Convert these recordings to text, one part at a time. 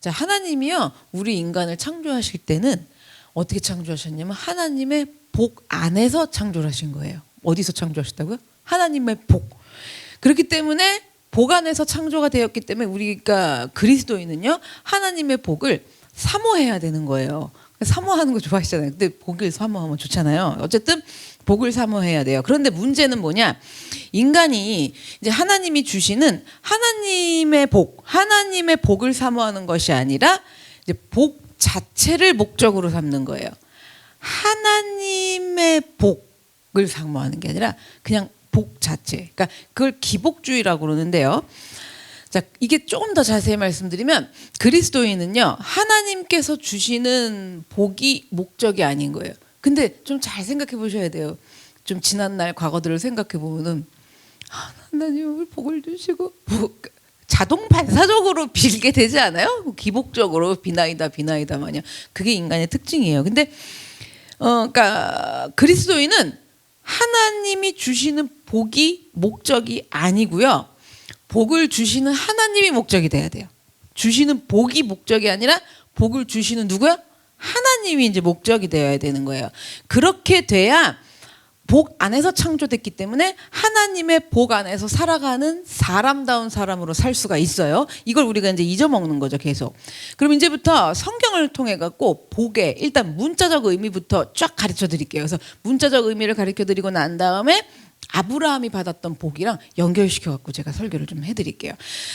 자, 하나님이요, 우리 인간을 창조하실 때는 어떻게 창조하셨냐면 하나님의 복 안에서 창조를 하신 거예요. 어디서 창조하셨다고요? 하나님의 복. 그렇기 때문에 복 안에서 창조가 되었기 때문에 우리가 그리스도인은요, 하나님의 복을 사모해야 되는 거예요. 사모하는 거 좋아하시잖아요. 근데 복을 사모하면 좋잖아요. 어쨌든 복을 사모해야 돼요. 그런데 문제는 뭐냐? 인간이 이제 하나님이 주시는 하나님의 복, 하나님의 복을 사모하는 것이 아니라 이제 복 자체를 목적으로 삼는 거예요. 하나님의 복을 사모하는 게 아니라 그냥 복 자체. 그러니까 그걸 기복주의라고 그러는데요. 자, 이게 조금 더 자세히 말씀드리면 그리스도인은요, 하나님께서 주시는 복이 목적이 아닌 거예요. 근데 좀 잘 생각해 보셔야 돼요. 좀 지난날 과거들을 생각해 보면은 하나님을 복을 주시고 자동 반사적으로 빌게 되지 않아요? 기복적으로 비나이다 마냥. 그게 인간의 특징이에요. 근데 그러니까 그리스도인은 하나님이 주시는 복이 목적이 아니고요. 복을 주시는 하나님이 목적이 돼야 돼요. 주시는 복이 목적이 아니라 복을 주시는 누구야? 하나님이 이제 목적이 되어야 되는 거예요. 그렇게 돼야 복 안에서 창조됐기 때문에 하나님의 복 안에서 살아가는 사람다운 사람으로 살 수가 있어요. 이걸 우리가 이제 잊어먹는 거죠, 계속. 그럼 이제부터 성경을 통해 갖고 복의 일단 문자적 의미부터 쫙 가르쳐 드릴게요. 그래서 문자적 의미를 가르쳐 드리고 난 다음에 아브라함이 받았던 복이랑 연결시켜 갖고 제가 설교를 좀 해드릴게요.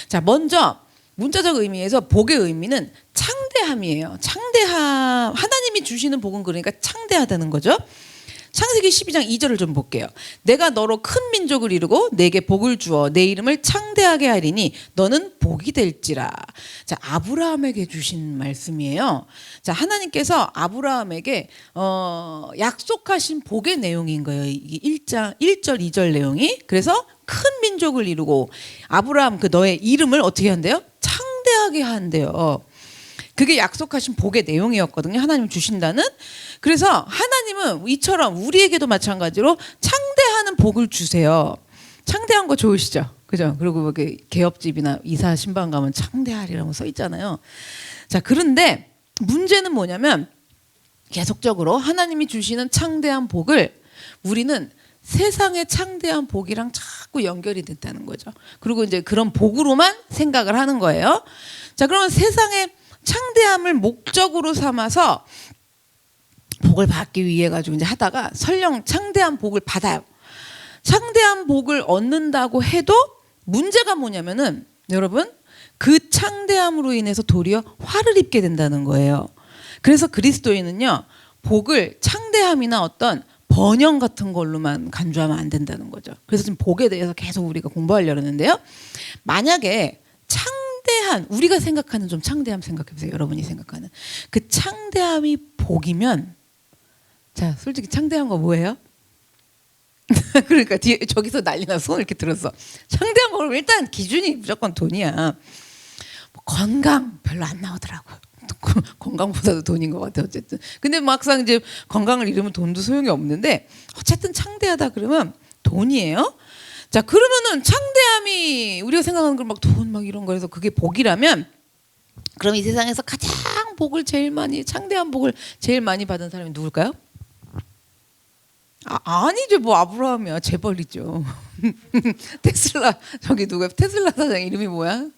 자, 먼저 문자적 의미에서 복의 의미는 창대함이에요. 창대함, 하나님이 주시는 복은 그러니까 창대하다는 거죠. 창세기 12장 2절을 좀 볼게요. 내가 너로 큰 민족을 이루고 내게 복을 주어 내 이름을 창대하게 하리니 너는 복이 될지라. 자, 아브라함에게 주신 말씀이에요. 자, 하나님께서 아브라함에게 약속하신 복의 내용인 거예요. 이게 1절 2절 내용이. 그래서 큰 민족을 이루고 아브라함 그 너의 이름을 어떻게 한대요? 창대하게 한대요. 그게 약속하신 복의 내용이었거든요. 하나님 주신다는. 그래서 하나님은 이처럼 우리에게도 마찬가지로 창대하는 복을 주세요. 창대한 거 좋으시죠? 그죠? 그리고 뭐 개업집이나 이사 신방 가면 창대하리라고 써 있잖아요. 자, 그런데 문제는 뭐냐면 계속적으로 하나님이 주시는 창대한 복을 우리는 세상의 창대한 복이랑 자꾸 연결이 됐다는 거죠. 그리고 이제 그런 복으로만 생각을 하는 거예요. 자, 그러면 세상의 창대함을 목적으로 삼아서 복을 받기 위해 가지고 이제 하다가 설령 창대한 복을 받아요. 창대한 복을 얻는다고 해도 문제가 뭐냐면은 여러분, 그 창대함으로 인해서 도리어 화를 입게 된다는 거예요. 그래서 그리스도인은요, 복을 창대함이나 어떤 번영 같은 걸로만 간주하면 안 된다는 거죠. 그래서 지금 복에 대해서 계속 우리가 공부하려고 하는데요. 만약에 창대한, 우리가 생각하는 좀 창대함 생각해 보세요. 여러분이 생각하는 그 창대함이 복이면, 자, 솔직히 창대한 거 뭐예요? 그러니까 뒤에 저기서 난리나 손을 이렇게 들었어. 창대한 거는 일단 기준이 무조건 돈이야. 뭐 건강 별로 안 나오더라고. 건강보다도 돈인 것 같아. 어쨌든 근데 막상 이제 건강을 잃으면 돈도 소용이 없는데 어쨌든 창대하다 그러면 돈이에요. 자, 그러면은 창대함이 우리가 생각하는 걸 막 돈 막 이런 거에서 그게 복이라면, 그럼 이 세상에서 가장 복을 제일 많이, 창대한 복을 제일 많이 받은 사람이 누굴까요? 아니죠. 뭐 아브라함이야. 재벌이죠. 테슬라, 저기 누구야? 테슬라 사장 이름이 뭐야?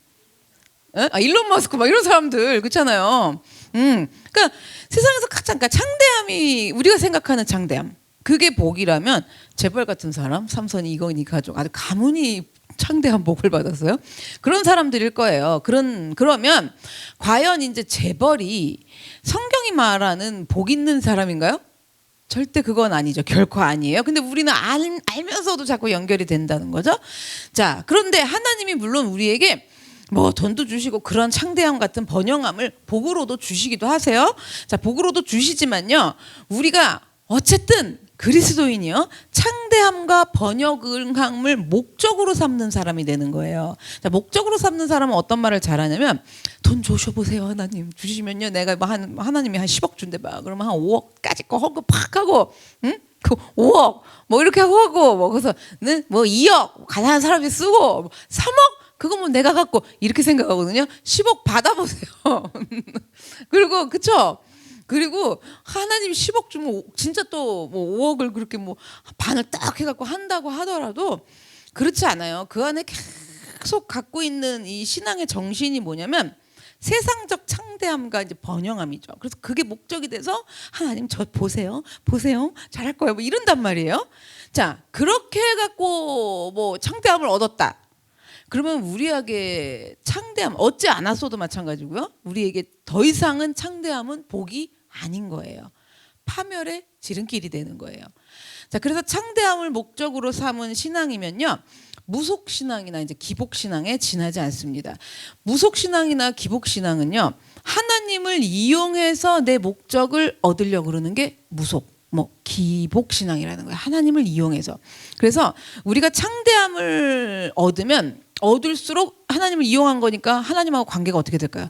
일론 머스크 막 이런 사람들 그렇잖아요. 그러니까 세상에서 가장, 그러니까 창대함이 우리가 생각하는 창대함, 그게 복이라면 재벌 같은 사람, 삼선이, 이건희 가족 아주 가문이 창대한 복을 받았어요. 그런 사람들일 거예요. 그러면 과연 이제 재벌이 성경이 말하는 복 있는 사람인가요? 절대 그건 아니죠. 결코 아니에요. 근데 우리는 알면서도 자꾸 연결이 된다는 거죠. 자, 그런데 하나님이 물론 우리에게 뭐 돈도 주시고 그런 창대함 같은 번영함을 복으로도 주시기도 하세요. 자, 복으로도 주시지만요, 우리가 어쨌든 그리스도인이요, 창대함과 번영함을 목적으로 삼는 사람이 되는 거예요. 자, 목적으로 삼는 사람은 어떤 말을 잘하냐면, 돈 주셔보세요. 하나님 주시면요, 내가 뭐 하나님이 한 10억 준대 봐. 그러면 한 5억까지 거 하고 팍 하고, 그 5억 뭐 이렇게 하고 뭐 그래서 뭐 2억 가난한 사람이 쓰고 3억 그거 뭐 내가 갖고 이렇게 생각하거든요. 10억 받아보세요. 그리고 그쵸? 그리고 하나님 10억 주면 진짜 또 뭐 5억을 그렇게 뭐 반을 딱 해갖고 한다고 하더라도 그렇지 않아요. 그 안에 계속 갖고 있는 이 신앙의 정신이 뭐냐면 세상적 창대함과 이제 번영함이죠. 그래서 그게 목적이 돼서 하나님 저 보세요, 보세요, 잘할 거예요. 뭐 이런단 말이에요. 자, 그렇게 해갖고 뭐 창대함을 얻었다. 그러면 우리에게 창대함 얻지 않았어도 마찬가지고요. 우리에게 더 이상은 창대함은 복이 아닌 거예요. 파멸의 지름길이 되는 거예요. 자, 그래서 창대함을 목적으로 삼은 신앙이면요, 무속 신앙이나 이제 기복 신앙에 지나지 않습니다. 무속 신앙이나 기복 신앙은요, 하나님을 이용해서 내 목적을 얻으려고 그러는 게 무속, 뭐 기복 신앙이라는 거예요. 하나님을 이용해서. 그래서 우리가 창대함을 얻으면 얻을수록 하나님을 이용한 거니까 하나님하고 관계가 어떻게 될까요?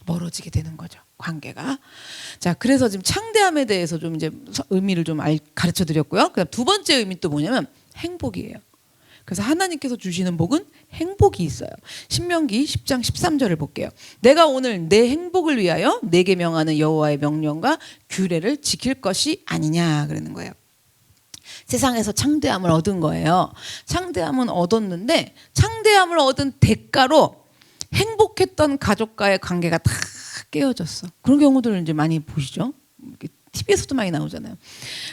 멀어지게 되는 거죠. 관계가. 자, 그래서 지금 창대함에 대해서 좀 이제 의미를 좀 가르쳐 드렸고요. 그다음 두 번째 의미 또 뭐냐면 행복이에요. 그래서 하나님께서 주시는 복은 행복이 있어요. 신명기 10장 13절을 볼게요. 내가 오늘 내 행복을 위하여 내게 명하는 여호와의 명령과 규례를 지킬 것이 아니냐 그러는 거예요. 세상에서 창대함을 얻은 거예요. 창대함은 얻었는데 창대함을 얻은 대가로 행복했던 가족과의 관계가 다 깨어졌어. 그런 경우들을 이제 많이 보시죠. TV에서도 많이 나오잖아요.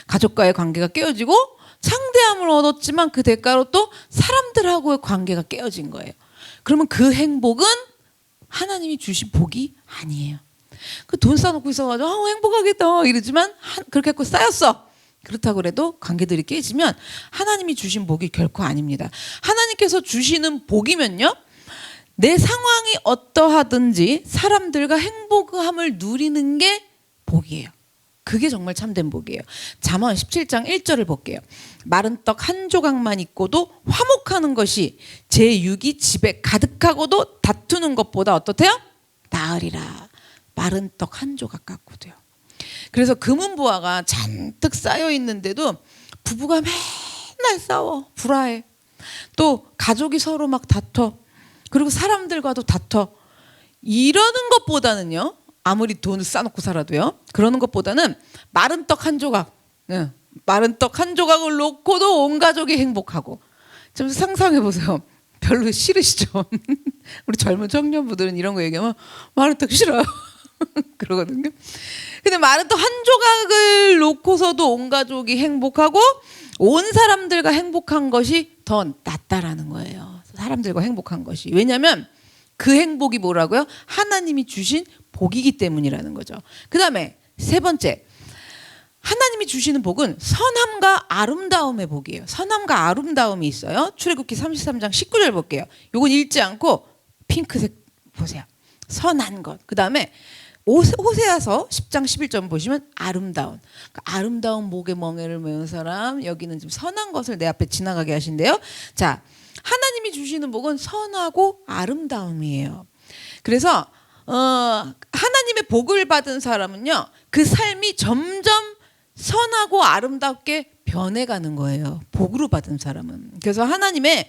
가족과의 관계가 깨어지고 창대함을 얻었지만 그 대가로 또 사람들하고의 관계가 깨어진 거예요. 그러면 그 행복은 하나님이 주신 복이 아니에요. 그 돈 쌓아놓고 있어가지고 행복하겠다 이러지만 그렇게 해서 쌓였어. 그렇다고 해도 관계들이 깨지면 하나님이 주신 복이 결코 아닙니다. 하나님께서 주시는 복이면요, 내 상황이 어떠하든지 사람들과 행복함을 누리는 게 복이에요. 그게 정말 참된 복이에요. 잠언 17장 1절을 볼게요. 마른 떡 한 조각만 있고도 화목하는 것이 제 육이 집에 가득하고도 다투는 것보다 어떻대요? 나으리라. 마른 떡 한 조각 갖고도요. 그래서 금은보화가 잔뜩 쌓여 있는데도 부부가 맨날 싸워, 불화해. 또 가족이 서로 막 다퉈. 그리고 사람들과도 다퉈. 이러는 것보다는요, 아무리 돈을 쌓아놓고 살아도요, 그러는 것보다는 마른 떡 한 조각, 마른 떡 한 조각을 놓고도 온 가족이 행복하고. 좀 상상해 보세요. 별로 싫으시죠? 우리 젊은 청년분들은 이런 거 얘기하면 마른 떡 싫어요. 그러거든요. 근데 마른 떡 한 조각을 놓고서도 온 가족이 행복하고 온 사람들과 행복한 것이 더 낫다라는 거예요. 사람들과 행복한 것이. 왜냐하면 그 행복이 뭐라고요? 하나님이 주신 복이기 때문이라는 거죠. 그 다음에 세 번째, 하나님이 주시는 복은 선함과 아름다움의 복이에요. 선함과 아름다움이 있어요. 출애굽기 33장 19절 볼게요. 요건 읽지 않고 핑크색 보세요. 선한 것. 그 다음에 호세아서 10장 11절 보시면 아름다운. 그러니까 아름다운 목에 멍에를 메운 사람, 여기는 좀 선한 것을 내 앞에 지나가게 하신대요. 자, 하나님이 주시는 복은 선하고 아름다움이에요. 그래서 하나님의 복을 받은 사람은요, 그 삶이 점점 선하고 아름답게 변해가는 거예요. 복으로 받은 사람은. 그래서 하나님의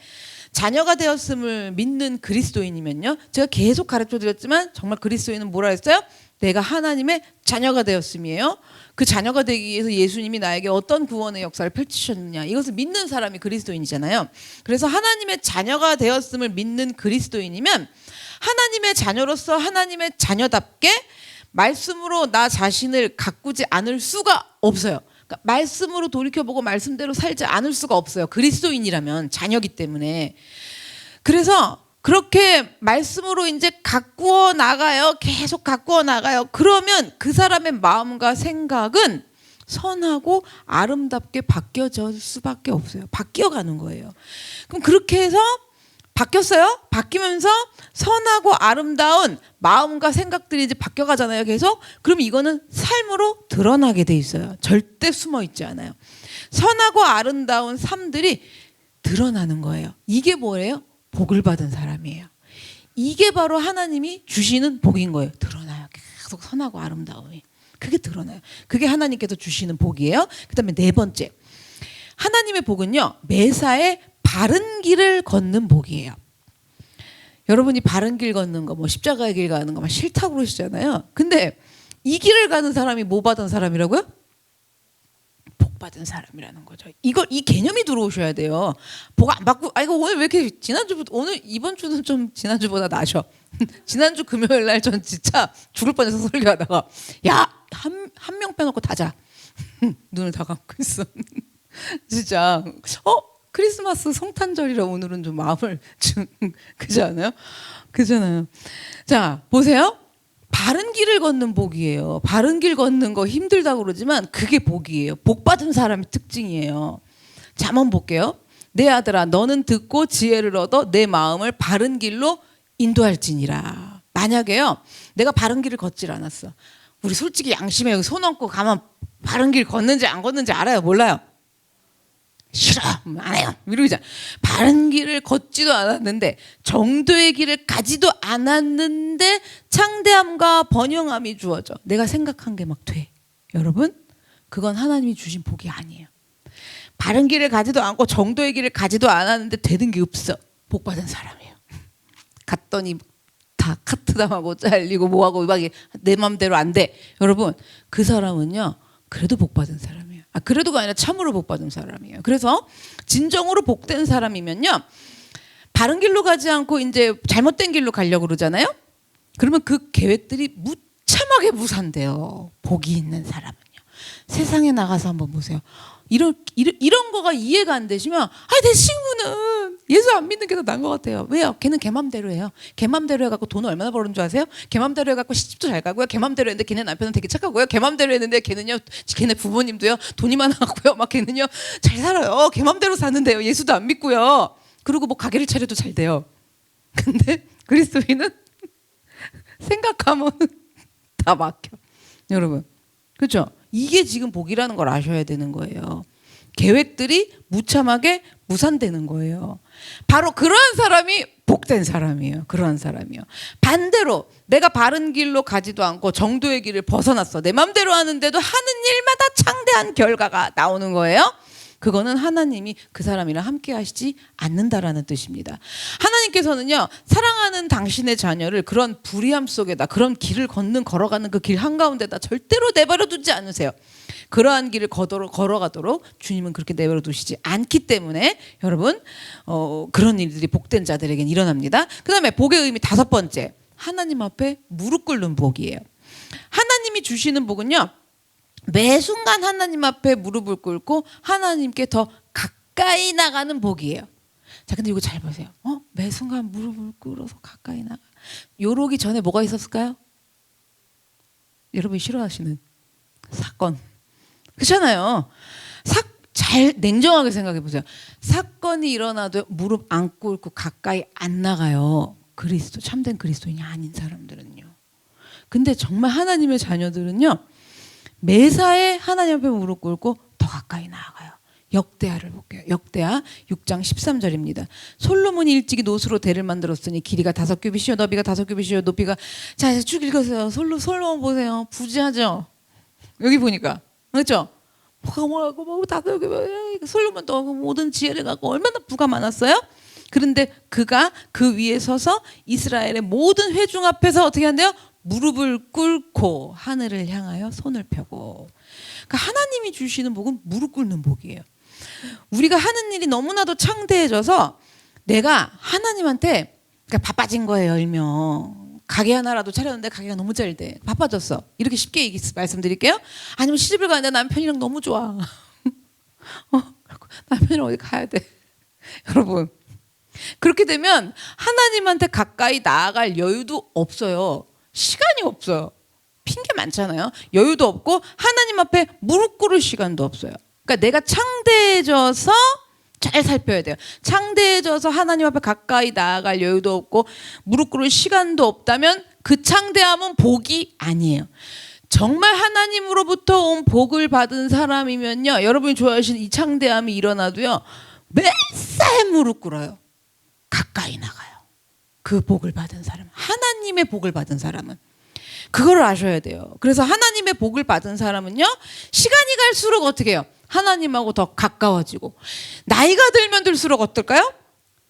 자녀가 되었음을 믿는 그리스도인이면요, 제가 계속 가르쳐 드렸지만 정말 그리스도인은 뭐라 했어요? 내가 하나님의 자녀가 되었음이에요. 그 자녀가 되기 위해서 예수님이 나에게 어떤 구원의 역사를 펼치셨느냐, 이것을 믿는 사람이 그리스도인이잖아요. 그래서 하나님의 자녀가 되었음을 믿는 그리스도인이면 하나님의 자녀로서 하나님의 자녀답게 말씀으로 나 자신을 가꾸지 않을 수가 없어요. 그러니까 말씀으로 돌이켜보고 말씀대로 살지 않을 수가 없어요. 그리스도인이라면, 자녀기 때문에. 그래서 그렇게 말씀으로 이제 가꾸어 나가요. 계속 가꾸어 나가요. 그러면 그 사람의 마음과 생각은 선하고 아름답게 바뀌어질 수밖에 없어요. 바뀌어가는 거예요. 그럼 그렇게 해서 바뀌었어요. 바뀌면서 선하고 아름다운 마음과 생각들이 이제 바뀌어가잖아요. 계속. 그럼 이거는 삶으로 드러나게 돼 있어요. 절대 숨어 있지 않아요. 선하고 아름다운 삶들이 드러나는 거예요. 이게 뭐예요? 복을 받은 사람이에요. 이게 바로 하나님이 주시는 복인 거예요. 드러나요. 계속 선하고 아름다움이. 그게 드러나요. 그게 하나님께서 주시는 복이에요. 그 다음에 네 번째, 하나님의 복은요, 매사에 바른 길을 걷는 복이에요. 여러분이 바른 길 걷는 거, 뭐 십자가의 길 가는 거 막 싫다고 그러시잖아요. 근데 이 길을 가는 사람이 뭐 받은 사람이라고요? 복 받은 사람이라는 거죠. 이 개념이 들어오셔야 돼요. 복 안 받고, 이거 오늘 왜 이렇게 오늘 이번 주는 좀 지난주보다 나셔. 지난주 금요일 날 전 진짜 죽을 뻔해서 설교하다가 한 명 빼놓고 다 자. 눈을 다 감고 있어. 진짜 크리스마스 성탄절이라 오늘은 좀 마음을 좀 그렇지 않아요? 그렇잖아요. 자, 보세요. 바른 길을 걷는 복이에요. 바른 길 걷는 거 힘들다고 그러지만 그게 복이에요. 복 받은 사람의 특징이에요. 자, 한번 볼게요. 내 아들아, 너는 듣고 지혜를 얻어 내 마음을 바른 길로 인도할지니라. 만약에요, 내가 바른 길을 걷질 않았어. 우리 솔직히 양심에 여기 손 얹고 가면 바른 길 걷는지 안 걷는지 알아요? 몰라요? 싫어, 안 해요. 이러잖아. 바른 길을 걷지도 않았는데, 정도의 길을 가지도 않았는데 창대함과 번영함이 주어져. 내가 생각한 게 막 돼. 여러분, 그건 하나님이 주신 복이 아니에요. 바른 길을 가지도 않고 정도의 길을 가지도 않았는데 되는 게 없어. 복 받은 사람이에요. 갔더니 다 카트당하고 잘리고 뭐하고 막 내 맘대로 안 돼. 여러분, 그 사람은요, 그래도 복 받은 사람이에요. 그래도가 아니라 참으로 복 받은 사람이에요. 그래서 진정으로 복된 사람이면요, 바른 길로 가지 않고 이제 잘못된 길로 가려고 그러잖아요. 그러면 그 계획들이 무참하게 무산돼요. 복이 있는 사람은요. 세상에 나가서 한번 보세요. 이런 거가 이해가 안 되시면, 내 친구는 예수 안 믿는 게 더 나은 것 같아요. 왜요? 걔는 걔 맘대로 해요. 걔 맘대로 해갖고 돈을 얼마나 버는 줄 아세요? 걔 맘대로 해갖고 시집도 잘 가고요. 걔 맘대로 했는데 걔네 남편은 되게 착하고요. 걔 맘대로 했는데 걔는요, 걔네 부모님도요, 돈이 많아갖고요. 막 걔는요, 잘 살아요. 걔 맘대로 사는데요. 예수도 안 믿고요. 그리고 뭐 가게를 차려도 잘 돼요. 근데 그리스도인은 생각하면 다 막혀. 여러분, 그렇죠? 이게 지금 복이라는 걸 아셔야 되는 거예요. 계획들이 무참하게 무산되는 거예요. 바로 그러한 사람이 복된 사람이에요. 그러한 사람이요. 반대로 내가 바른 길로 가지도 않고 정도의 길을 벗어났어. 내 맘대로 하는데도 하는 일마다 창대한 결과가 나오는 거예요. 그거는 하나님이 그 사람이랑 함께 하시지 않는다라는 뜻입니다. 하나님께서는요, 사랑하는 당신의 자녀를 그런 불의함 속에다, 그런 길을 걸어가는 그 길 한가운데다 절대로 내버려 두지 않으세요. 그러한 길을 걸어가도록 주님은 그렇게 내버려 두시지 않기 때문에 여러분, 그런 일들이 복된 자들에겐 일어납니다. 그 다음에 복의 의미 5번째, 하나님 앞에 무릎 꿇는 복이에요. 하나님이 주시는 복은요, 매 순간 하나님 앞에 무릎을 꿇고 하나님께 더 가까이 나가는 복이에요. 자, 근데 이거 잘 보세요. 매 순간 무릎을 꿇어서 가까이 나가. 요러기 전에 뭐가 있었을까요? 여러분이 싫어하시는 사건. 그렇잖아요. 잘 냉정하게 생각해 보세요. 사건이 일어나도 무릎 안 꿇고 가까이 안 나가요. 참된 그리스도인이 아닌 사람들은요. 근데 정말 하나님의 자녀들은요, 매사에 하나님 앞에 무릎 꿇고 더 가까이 나아가요. 역대하를 볼게요. 역대하 6장 13절입니다. 솔로몬이 일찍이 노수로 대를 만들었으니 길이가 5규빗이요 너비가 5규빗이요 높이가, 자, 쭉 읽으세요. 솔로몬 보세요. 부지하죠. 여기 보니까, 그렇죠? 뭐라고 뭐 솔로몬도 모든 지혜를 갖고 얼마나 부가 많았어요? 그런데 그가 그 위에 서서 이스라엘의 모든 회중 앞에서 어떻게 한대요? 무릎을 꿇고 하늘을 향하여 손을 펴고. 그러니까 하나님이 주시는 복은 무릎 꿇는 복이에요. 우리가 하는 일이 너무나도 창대해져서 내가 하나님한테, 그러니까 바빠진 거예요. 일명 가게 하나라도 차렸는데 가게가 너무 잘 돼. 바빠졌어. 이렇게 쉽게 말씀드릴게요. 아니면 시집을 가는데 남편이랑 너무 좋아. 남편이랑 어디 가야 돼. 여러분, 그렇게 되면 하나님한테 가까이 나아갈 여유도 없어요. 시간이 없어요. 핑계 많잖아요. 여유도 없고 하나님 앞에 무릎 꿇을 시간도 없어요. 그러니까 내가 창대해져서 잘 살펴야 돼요. 창대해져서 하나님 앞에 가까이 나아갈 여유도 없고 무릎 꿇을 시간도 없다면 그 창대함은 복이 아니에요. 정말 하나님으로부터 온 복을 받은 사람이면요, 여러분이 좋아하시는 이 창대함이 일어나도요, 매사에 무릎 꿇어요. 가까이 나가요. 그 복을 받은 사람, 하나님의 복을 받은 사람은 그걸 아셔야 돼요. 그래서 하나님의 복을 받은 사람은요, 시간이 갈수록 어떻게 해요? 하나님하고 더 가까워지고, 나이가 들면 들수록 어떨까요?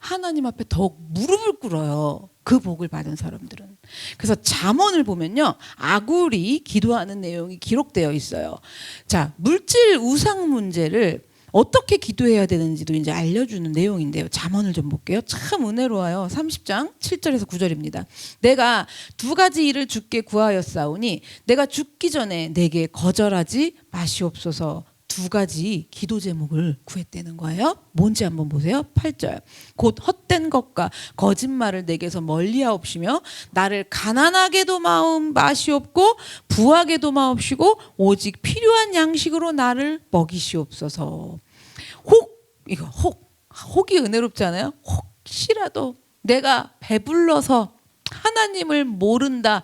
하나님 앞에 더욱 무릎을 꿇어요. 그 복을 받은 사람들은. 그래서 잠언을 보면요, 아굴이 기도하는 내용이 기록되어 있어요. 자, 물질 우상 문제를 어떻게 기도해야 되는지도 이제 알려주는 내용인데요. 잠언을 좀 볼게요. 참 은혜로워요. 30장 7절에서 9절입니다. 내가 두 가지 일을 주께 구하였사오니 내가 죽기 전에 내게 거절하지 마시옵소서. 두 가지 기도 제목을 구했다는 거예요. 뭔지 한번 보세요. 8절. 곧 헛된 것과 거짓말을 내게서 멀리하옵시며 나를 가난하게도 마시옵고 부하게도 마옵시고 오직 필요한 양식으로 나를 먹이시옵소서. 혹이 은혜롭지 않아요? 혹시라도 내가 배불러서 하나님을 모른다,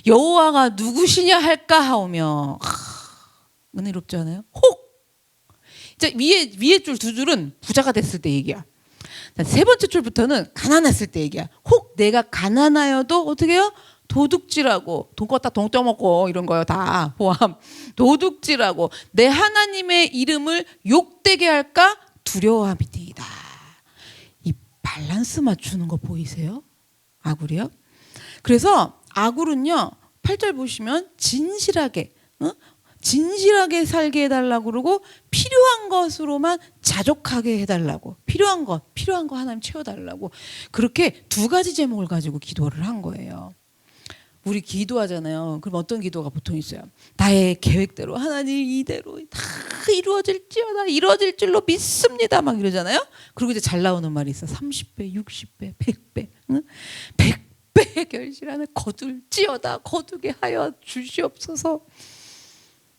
여호와가 누구시냐 할까 하오며. 은혜롭지 않아요? 자, 위에 줄 두 줄은 부자가 됐을 때 얘기야. 세 번째 줄부터는 가난했을 때 얘기야. 혹 내가 가난하여도 어떻게 해요? 도둑질하고 돈 껐다 돈 떠먹고 이런 거요. 다 포함. 도둑질하고 내 하나님의 이름을 욕되게 할까 두려워함이니이다. 이 밸런스 맞추는 거 보이세요? 아굴이요? 그래서 아굴은요, 8절 보시면 진실하게 살게 해달라고 그러고 필요한 것으로만 자족하게 해달라고, 필요한 거 하나님 채워달라고, 그렇게 두 가지 제목을 가지고 기도를 한 거예요. 우리 기도하잖아요. 그럼 어떤 기도가 보통 있어요? 나의 계획대로 하나님 이대로 다 이루어질지어다, 이루어질 줄로 믿습니다 막 이러잖아요. 그리고 이제 잘 나오는 말이 있어. 30배 60배 100배 100배 결실하는 거둘지어다, 거두게 하여 주시옵소서.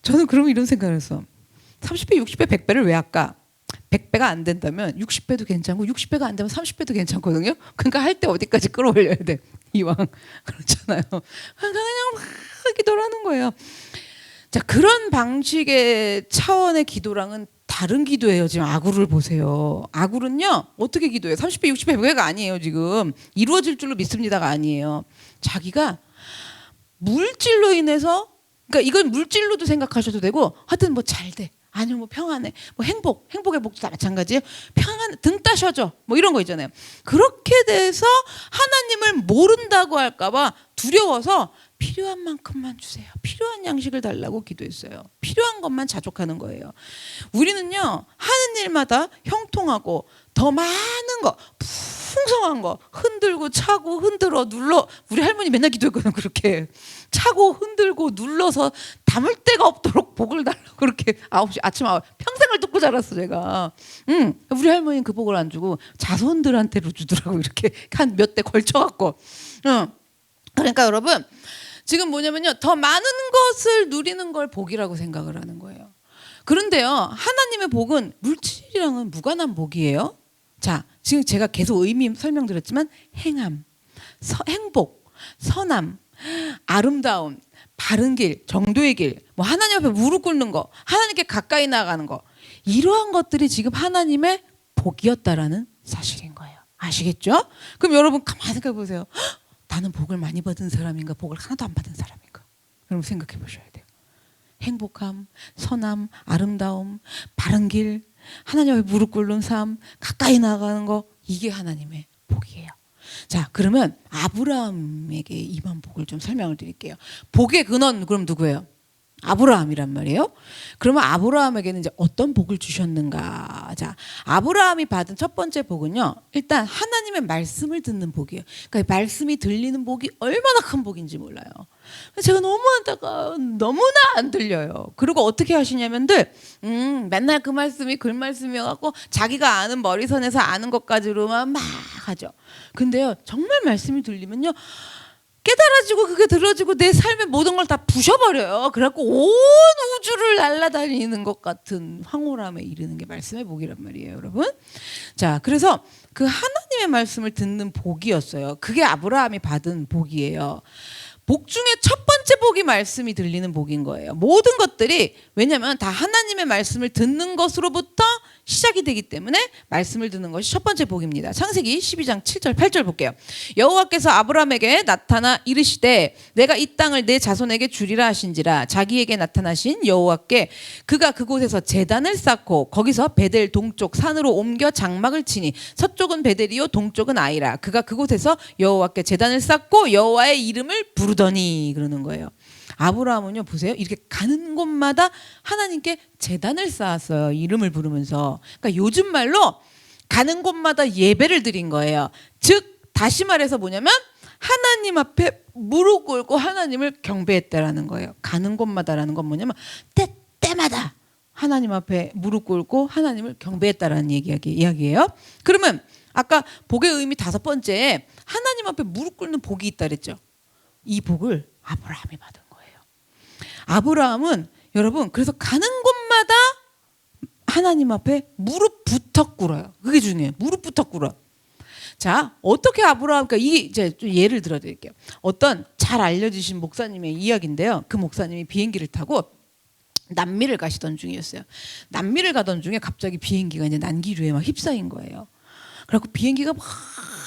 저는 그러면 이런 생각을 했어. 30배, 60배, 100배를 왜 할까? 100배가 안 된다면 60배도 괜찮고 60배가 안 되면 30배도 괜찮거든요. 그러니까 할 때 어디까지 끌어올려야 돼. 이왕. 그렇잖아요. 그냥 막 기도를 하는 거예요. 자, 그런 방식의 차원의 기도랑은 다른 기도예요. 지금 아굴을 보세요. 아굴은요, 어떻게 기도해요? 30배, 60배, 100배가 아니에요. 지금 이루어질 줄로 믿습니다가 아니에요. 자기가 물질로 인해서, 그러니까 이건 물질로도 생각하셔도 되고, 하여튼 뭐 잘 돼, 아니면 뭐 평안해, 뭐 행복의 복도 다 마찬가지예요. 평안, 등 따셔줘, 뭐 이런 거 있잖아요. 그렇게 돼서 하나님을 모른다고 할까봐 두려워서 필요한 만큼만 주세요, 필요한 양식을 달라고 기도했어요. 필요한 것만 자족하는 거예요. 우리는요, 하는 일마다 형통하고 더 많은 거, 풍성한 거, 흔들고 차고 흔들어 눌러, 우리 할머니 맨날 기도했거든요. 그렇게 차고 흔들고 눌러서 담을 데가 없도록 복을 달라고, 그렇게 9시 아침 9시 평생을 듣고 자랐어 제가. 우리 할머니는 그 복을 안 주고 자손들한테로 주더라고. 이렇게 한 몇 대 걸쳐갖고. 그러니까 여러분, 지금 뭐냐면요, 더 많은 것을 누리는 걸 복이라고 생각을 하는 거예요. 그런데요, 하나님의 복은 물질이랑은 무관한 복이에요. 자, 지금 제가 계속 의미 설명드렸지만 행함, 행복, 선함, 아름다움, 바른 길, 정도의 길, 뭐 하나님 앞에 무릎 꿇는 거, 하나님께 가까이 나가는 거, 이러한 것들이 지금 하나님의 복이었다라는 사실인 거예요. 아시겠죠? 그럼 여러분 가만히 생각해 보세요. 나는 복을 많이 받은 사람인가, 복을 하나도 안 받은 사람인가? 여러분 생각해 보셔야 돼요. 행복함, 선함, 아름다움, 바른 길, 하나님 앞에 무릎 꿇는 삶, 가까이 나가는 거, 이게 하나님의 복이에요. 자, 그러면 아브라함에게 임한 복을 좀 설명을 드릴게요. 복의 근원, 그럼 누구예요? 아브라함이란 말이에요. 그러면 아브라함에게는 이제 어떤 복을 주셨는가? 자, 아브라함이 받은 첫 번째 복은요, 일단 하나님의 말씀을 듣는 복이에요. 그러니까 말씀이 들리는 복이 얼마나 큰 복인지 몰라요. 제가 너무 하다가 너무나 안 들려요. 그리고 어떻게 하시냐면들, 맨날 그 말씀이 그 말씀이어갖고 자기가 아는 머리선에서 아는 것까지로만 막 하죠. 근데요, 정말 말씀이 들리면요, 깨달아지고 그게 들어지고 내 삶의 모든 걸 다 부셔버려요. 그래갖고 온 우주를 날아다니는 것 같은 황홀함에 이르는 게 말씀의 복이란 말이에요, 여러분. 자, 그래서 그 하나님의 말씀을 듣는 복이었어요. 그게 아브라함이 받은 복이에요. 복 중에 첫 번째 복이 말씀이 들리는 복인 거예요. 모든 것들이 왜냐하면 다 하나님의 말씀을 듣는 것으로부터 시작이 되기 때문에 말씀을 듣는 것이 첫 번째 복입니다. 창세기 12장 7절 8절 볼게요. 여호와께서 아브라함에게 나타나 이르시되 내가 이 땅을 내 자손에게 주리라 하신지라. 자기에게 나타나신 여호와께 그가 그곳에서 제단을 쌓고 거기서 베델 동쪽 산으로 옮겨 장막을 치니 서쪽은 베델이요 동쪽은 아이라. 그가 그곳에서 여호와께 제단을 쌓고 여호와의 이름을 부르더니 그러는 거예요. 아브라함은요 보세요, 이렇게 가는 곳마다 하나님께 제단을 쌓았어요. 이름을 부르면서. 그러니까 요즘 말로 가는 곳마다 예배를 드린 거예요. 즉 다시 말해서 뭐냐면 하나님 앞에 무릎 꿇고 하나님을 경배했다라는 거예요. 가는 곳마다라는 건 뭐냐면 때마다 하나님 앞에 무릎 꿇고 하나님을 경배했다라는 이야기예요. 그러면 아까 복의 의미 다섯 번째에 하나님 앞에 무릎 꿇는 복이 있다 그랬죠. 이 복을 아브라함이 받은 거예요. 아브라함은 여러분 그래서 가는 곳마다 하나님 앞에 무릎부터 꿇어요. 그게 중요해요. 무릎부터 꿇어. 자, 어떻게 아브라함, 그러니까 이게 이제 좀 예를 들어 드릴게요. 어떤 잘 알려주신 목사님의 이야기인데요. 그 목사님이 비행기를 타고 남미를 가시던 중이었어요. 남미를 가던 중에 갑자기 비행기가 이제 난기류에 막 휩싸인 거예요. 그래갖고 비행기가 막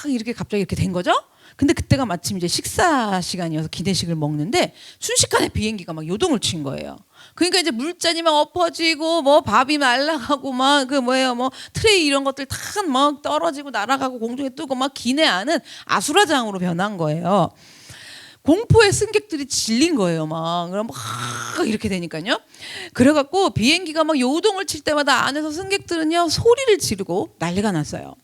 이렇게 갑자기 이렇게 된 거죠. 근데 그때가 마침 이제 식사 시간이어서 기내식을 먹는데 순식간에 비행기가 막 요동을 친 거예요. 그러니까 이제 물잔이 막 엎어지고 뭐 밥이 날아가고 막 그 뭐예요 뭐 트레이 이런 것들 다 막 떨어지고 날아가고 공중에 뜨고 막 기내 안은 아수라장으로 변한 거예요. 공포에 승객들이 질린 거예요. 막 그럼 막 이렇게 되니까요. 그래갖고 비행기가 막 요동을 칠 때마다 안에서 승객들은요 소리를 지르고 난리가 났어요.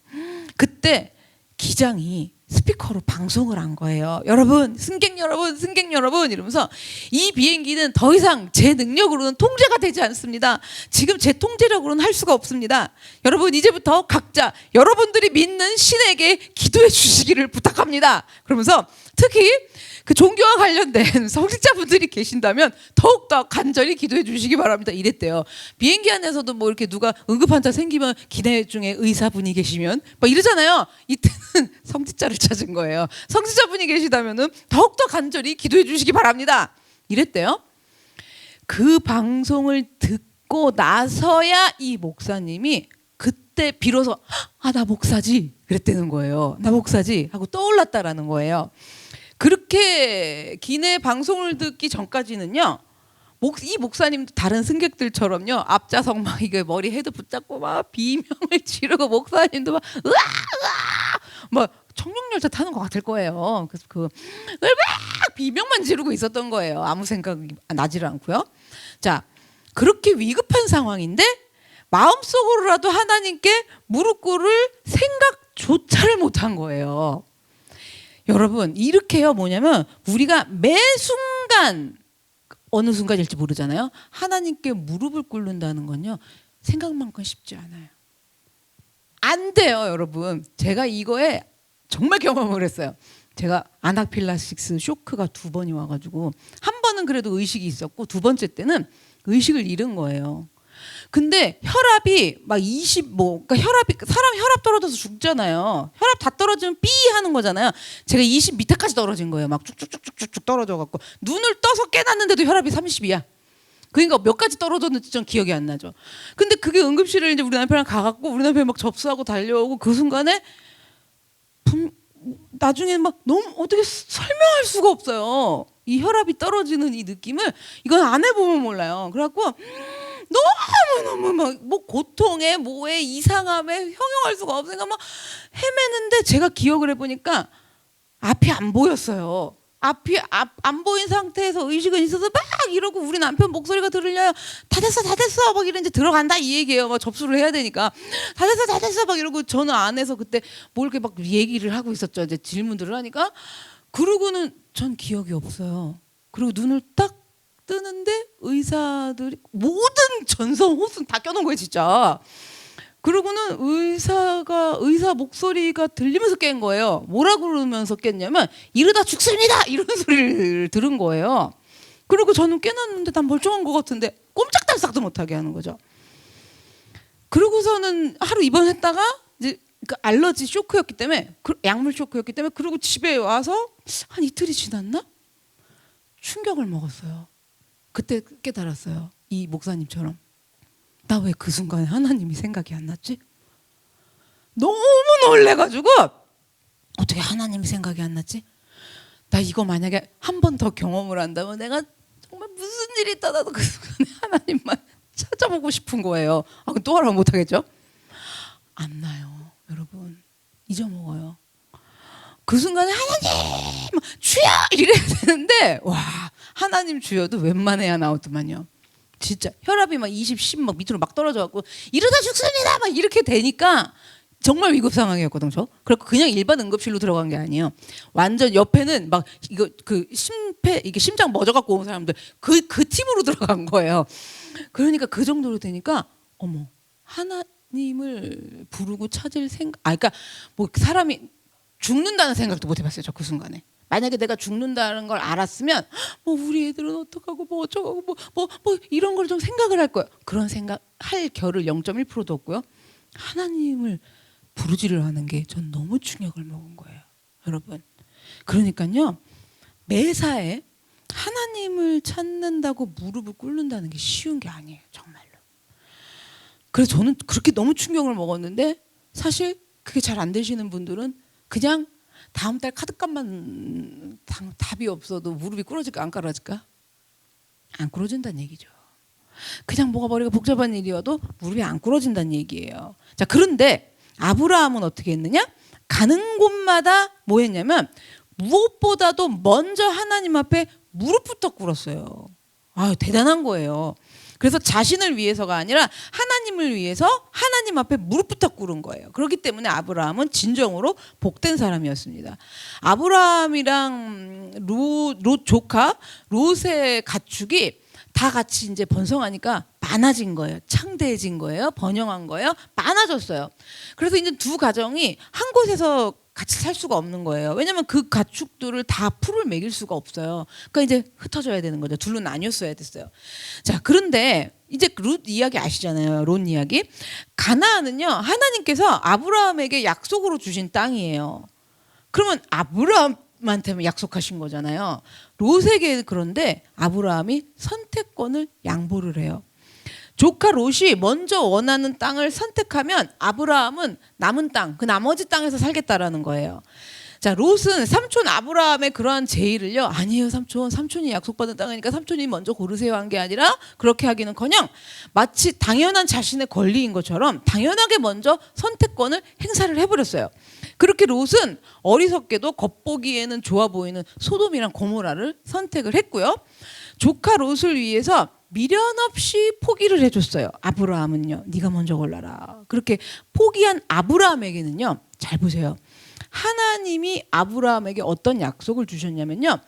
그때 기장이 스피커로 방송을 한 거예요. 여러분, 승객 여러분 이러면서 이 비행기는 더 이상 제 능력으로는 통제가 되지 않습니다. 지금 제 통제력으로는 할 수가 없습니다. 여러분 이제부터 각자 여러분들이 믿는 신에게 기도해 주시기를 부탁합니다. 그러면서 특히 그 종교와 관련된 성직자분들이 계신다면 더욱더 간절히 기도해 주시기 바랍니다. 이랬대요. 비행기 안에서도 뭐 이렇게 누가 응급환자 생기면 기내 중에 의사분이 계시면 막 이러잖아요. 이때는 성직자를 찾은 거예요. 성직자분이 계시다면은 더욱더 간절히 기도해 주시기 바랍니다. 이랬대요. 그 방송을 듣고 나서야 이 목사님이 그때 비로소 나 목사지 그랬다는 거예요. 나 목사지 하고 떠올랐다라는 거예요. 그렇게 기내 방송을 듣기 전까지는요, 이 목사님도 다른 승객들처럼요 앞좌석 막 이게 머리 헤드 붙잡고 막 비명을 지르고 목사님도 막 으아 막 청룡열차 타는 것 같을 거예요. 그래서 그 비명만 지르고 있었던 거예요. 아무 생각이 나지를 않고요. 자, 그렇게 위급한 상황인데 마음속으로라도 하나님께 무릎 꿇을 생각조차를 못한 거예요. 여러분 이렇게요 뭐냐면 우리가 매 순간 어느 순간일지 모르잖아요. 하나님께 무릎을 꿇는다는 건요 생각만큼 쉽지 않아요. 안 돼요 여러분. 제가 이거에 정말 경험을 했어요. 제가 아나필락시스 쇼크가 2번이 와가지고 한 번은 그래도 의식이 있었고 두 번째 때는 의식을 잃은 거예요. 근데 혈압이 막 20 그러니까 사람 혈압 떨어져서 죽잖아요. 혈압 다 떨어지면 삐 하는 거잖아요. 제가 20 밑에까지 떨어진 거예요. 막 쭉쭉쭉쭉 떨어져 갖고 눈을 떠서 깨놨는데도 혈압이 30이야. 그러니까 몇 가지 떨어졌는지 전 기억이 안 나죠. 근데 그게 응급실을 이제 우리 남편이랑 가갖고 우리 남편이 막 접수하고 달려오고 그 순간에 나중에 막 너무 어떻게 설명할 수가 없어요. 이 혈압이 떨어지는 이 느낌을 이건 안 해보면 몰라요. 그래갖고 너무 막 뭐 고통에 뭐에 이상함에 형용할 수가 없으니까 막 헤매는데 제가 기억을 해보니까 앞이 안 보였어요. 앞이 안 보인 상태에서 의식은 있어서 막 이러고 우리 남편 목소리가 들려요. 다 됐어 막 이러는데 들어간다 이 얘기예요. 막 접수를 해야 되니까 다 됐어 막 이러고 저는 안에서 그때 뭐 이렇게 막 얘기를 하고 있었죠. 이제 질문들을 하니까 그러고는 전 기억이 없어요. 그리고 눈을 딱 뜨는데 의사들이 모든 전선 호스는 다 껴놓은 거예요 진짜. 그러고는 의사 목소리가 들리면서 깬 거예요. 뭐라 그러면서 깼냐면 이러다 죽습니다 이런 소리를 들은 거예요. 그리고 저는 깨놨는데 난 멀쩡한 것 같은데 꼼짝달싹도 못하게 하는 거죠. 그러고서는 하루 입원했다가 이제 그 알러지 쇼크였기 때문에 약물 쇼크였기 때문에 그리고 집에 와서 한 이틀이 지났나? 충격을 먹었어요. 그때 깨달았어요. 이 목사님처럼. 나 왜 그 순간에 하나님이 생각이 안 났지? 너무 놀래가지고 어떻게 하나님이 생각이 안 났지? 나 이거 만약에 한 번 더 경험을 한다면 내가 정말 무슨 일이 있다가도 그 순간에 하나님만 찾아보고 싶은 거예요. 아, 그럼 또 하라고 못하겠죠? 안 나요, 여러분. 잊어먹어요. 그 순간에 하나님 주여 이래야 되는데 와, 하나님 주여도 웬만해야 나오더만요. 진짜 혈압이 막 20, 10 막 밑으로 막 떨어져갖고 이러다 죽습니다 막 이렇게 되니까 정말 위급 상황이었거든 저. 그래서 그냥 일반 응급실로 들어간 게 아니에요. 완전 옆에는 막 이거 그 심폐 이게 심장 멎어 갖고 온 사람들 그 팀으로 들어간 거예요. 그러니까 그 정도로 되니까 어머 하나님을 부르고 찾을 생각. 아 그러니까 뭐 사람이 죽는다는 생각도 못 해봤어요 저 그 순간에. 만약에 내가 죽는다는 걸 알았으면 뭐 우리 애들은 어떡하고 뭐 어쩌고 뭐 이런 걸 좀 생각을 할 거예요. 그런 생각 할 겨를 0.1%도 없고요. 하나님을 부르지를 않은 게 전 너무 충격을 먹은 거예요, 여러분. 그러니까요 매사에 하나님을 찾는다고 무릎을 꿇는다는 게 쉬운 게 아니에요, 정말로. 그래서 저는 그렇게 너무 충격을 먹었는데 사실 그게 잘 안 되시는 분들은 그냥 다음 달 카드값만 답이 없어도 무릎이 꿇어질까 안 꿇어질까? 안 꿇어진다는 얘기죠. 그냥 뭐가 머리가 복잡한 일이어도 무릎이 안 꿇어진다는 얘기예요. 자, 그런데 아브라함은 어떻게 했느냐? 가는 곳마다 뭐 했냐면 무엇보다도 먼저 하나님 앞에 무릎부터 꿇었어요. 아, 대단한 거예요. 그래서 자신을 위해서가 아니라 하나님을 위해서 하나님 앞에 무릎부터 꿇은 거예요. 그렇기 때문에 아브라함은 진정으로 복된 사람이었습니다. 아브라함이랑 롯 조카 롯의 가축이 다 같이 이제 번성하니까 많아진 거예요. 창대해진 거예요. 번영한 거예요. 많아졌어요. 그래서 이제 두 가정이 한 곳에서 같이 살 수가 없는 거예요. 왜냐하면 그 가축들을 다 풀을 먹일 수가 없어요. 그러니까 이제 흩어져야 되는 거죠. 둘로 나뉘었어야 됐어요. 자, 그런데 이제 롯 이야기 아시잖아요. 롯 이야기. 가나안은요, 하나님께서 아브라함에게 약속으로 주신 땅이에요. 그러면 아브라함한테만 약속하신 거잖아요. 롯에게. 그런데 아브라함이 선택권을 양보를 해요. 조카 롯이 먼저 원하는 땅을 선택하면 아브라함은 남은 땅, 그 나머지 땅에서 살겠다라는 거예요. 자, 롯은 삼촌 아브라함의 그러한 제의를요, 아니에요 삼촌이 약속받은 땅이니까 삼촌이 먼저 고르세요 한 게 아니라 그렇게 하기는커녕 마치 당연한 자신의 권리인 것처럼 당연하게 먼저 선택권을 행사를 해버렸어요. 그렇게 롯은 어리석게도 겉보기에는 좋아 보이는 소돔이랑 고모라를 선택을 했고요. 조카 롯을 위해서 미련 없이 포기를 해줬어요. 아브라함은요, 네가 먼저 골라라. 그렇게 포기한 아브라함에게는요, 잘 보세요. 하나님이 아브라함에게 어떤 약속을 주셨냐면요,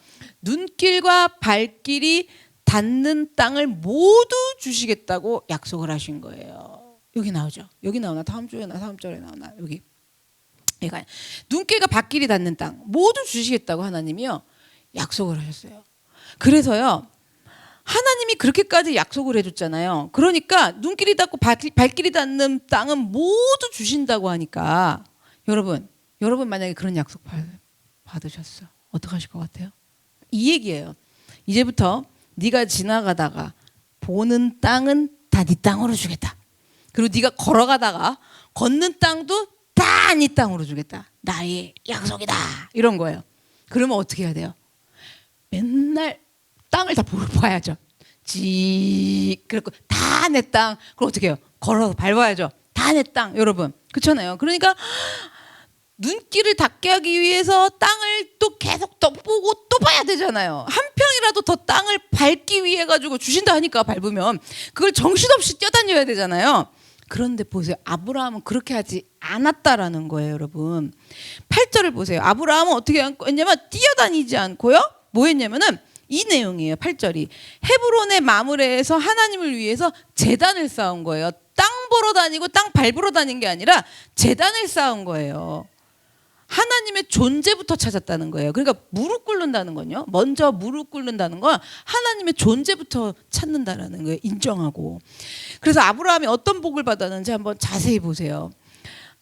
눈길과 발길이 닿는 땅을 모두 주시겠다고 약속을 하신 거예요. 여기 나오죠. 여기 나오나? 다음 주에 나 다음 절에 나오나? 여기. 그러니까 눈길과 발길이 닿는 땅 모두 주시겠다고 하나님이요 약속을 하셨어요. 그래서요, 하나님이 그렇게까지 약속을 해줬잖아요. 그러니까 눈길이 닿고 발길이 닿는 땅은 모두 주신다고 하니까 여러분 만약에 그런 약속 받으셨어, 어떡하실 것 같아요? 이 얘기예요. 이제부터 네가 지나가다가 보는 땅은 다 네 땅으로 주겠다. 그리고 네가 걸어가다가 걷는 땅도 다 네 땅으로 주겠다. 나의 약속이다. 이런 거예요. 그러면 어떻게 해야 돼요? 맨날 땅을 다 봐야죠. 그리고 다 내 땅. 그럼 어떻게 해요? 걸어서 밟아야죠. 다 내 땅. 여러분, 그렇잖아요. 그러니까 눈길을 닿게 하기 위해서 땅을 또 계속 더 보고 또 봐야 되잖아요. 한 평이라도 더 땅을 밟기 위해 가지고 주신다 하니까 밟으면 그걸 정신없이 뛰어다녀야 되잖아요. 그런데 보세요. 아브라함은 그렇게 하지 않았다라는 거예요, 여러분. 8절을 보세요. 아브라함은 어떻게 했냐면 뛰어다니지 않고요. 뭐 했냐면은 이 내용이에요. 8절이. 헤브론의 마므레에서 하나님을 위해서 제단을 쌓은 거예요. 땅 보러 다니고 땅 밟으러 다닌 게 아니라 제단을 쌓은 거예요. 하나님의 존재부터 찾았다는 거예요. 그러니까 무릎 꿇는다는 건요, 먼저 무릎 꿇는다는 건 하나님의 존재부터 찾는다라는 거예요. 인정하고. 그래서 아브라함이 어떤 복을 받았는지 한번 자세히 보세요.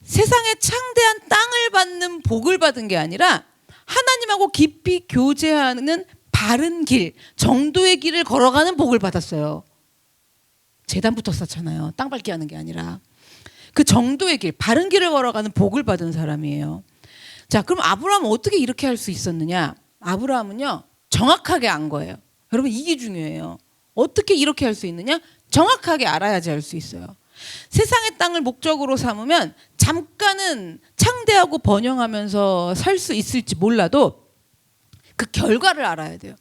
세상에 창대한 땅을 받는 복을 받은 게 아니라 하나님하고 깊이 교제하는 바른 길, 정도의 길을 걸어가는 복을 받았어요. 제단부터 쌓잖아요. 땅 밟기 하는 게 아니라. 그 정도의 길, 바른 길을 걸어가는 복을 받은 사람이에요. 자, 그럼 아브라함은 어떻게 이렇게 할 수 있었느냐? 아브라함은요, 정확하게 안 거예요. 여러분, 이게 중요해요. 어떻게 이렇게 할 수 있느냐? 정확하게 알아야지 할 수 있어요. 세상의 땅을 목적으로 삼으면 잠깐은 창대하고 번영하면서 살 수 있을지 몰라도 그 결과를 알아야 돼요.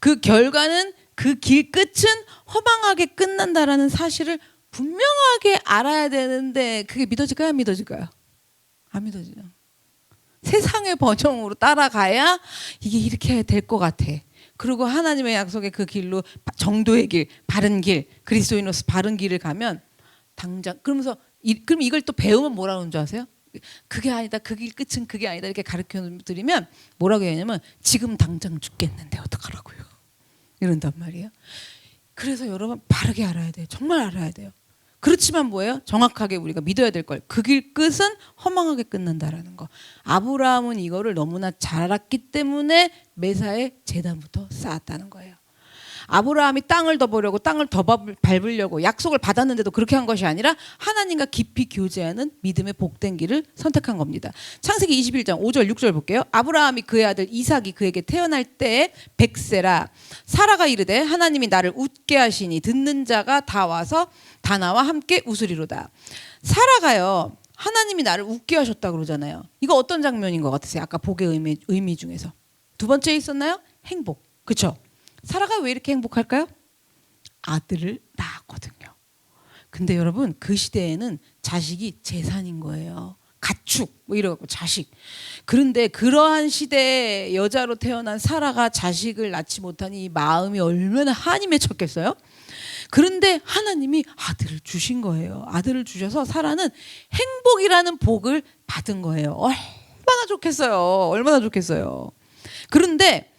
그 결과는 그 길 끝은 허망하게 끝난다라는 사실을 분명하게 알아야 되는데 그게 믿어질까요? 안 믿어질까요? 안 믿어지죠. 세상의 번영으로 따라가야 이게 이렇게 될 것 같아. 그리고 하나님의 약속의 그 길로 정도의 길, 바른 길, 그리스도인으로서 바른 길을 가면 당장 그러면서 그럼 이걸 또 배우면 뭐라고 하는 줄 아세요? 그게 아니다. 그 길 끝은 그게 아니다. 이렇게 가르쳐 드리면 뭐라고 하냐면 지금 당장 죽겠는데 어떡하라고요. 이런단 말이에요. 그래서 여러분 바르게 알아야 돼요. 정말 알아야 돼요. 그렇지만 뭐예요? 정확하게 우리가 믿어야 될 걸. 그 길 끝은 허망하게 끝난다라는 거. 아브라함은 이거를 너무나 잘 알았기 때문에 메사의 제단부터 쌓았다는 거예요. 아브라함이 땅을 더 보려고 땅을 더 밟으려고 약속을 받았는데도 그렇게 한 것이 아니라 하나님과 깊이 교제하는 믿음의 복된 길을 선택한 겁니다. 창세기 21장 5절 6절 볼게요. 아브라함이 그의 아들 이삭이 그에게 태어날 때에 백세라 사라가 이르되 하나님이 나를 웃게 하시니 듣는 자가 다 와서 다 나와 함께 웃으리로다. 사라가요 하나님이 나를 웃게 하셨다 그러잖아요. 이거 어떤 장면인 것 같으세요? 아까 복의 의미 중에서 두 번째 있었나요? 행복. 그렇죠? 사라가 왜 이렇게 행복할까요? 아들을 낳았거든요. 근데 여러분 그 시대에는 자식이 재산인 거예요. 가축 뭐 이래갖고 자식. 그런데 그러한 시대에 여자로 태어난 사라가 자식을 낳지 못하니 이 마음이 얼마나 한이 맺혔겠어요? 그런데 하나님이 아들을 주신 거예요. 아들을 주셔서 사라는 행복이라는 복을 받은 거예요. 얼마나 좋겠어요. 얼마나 좋겠어요. 그런데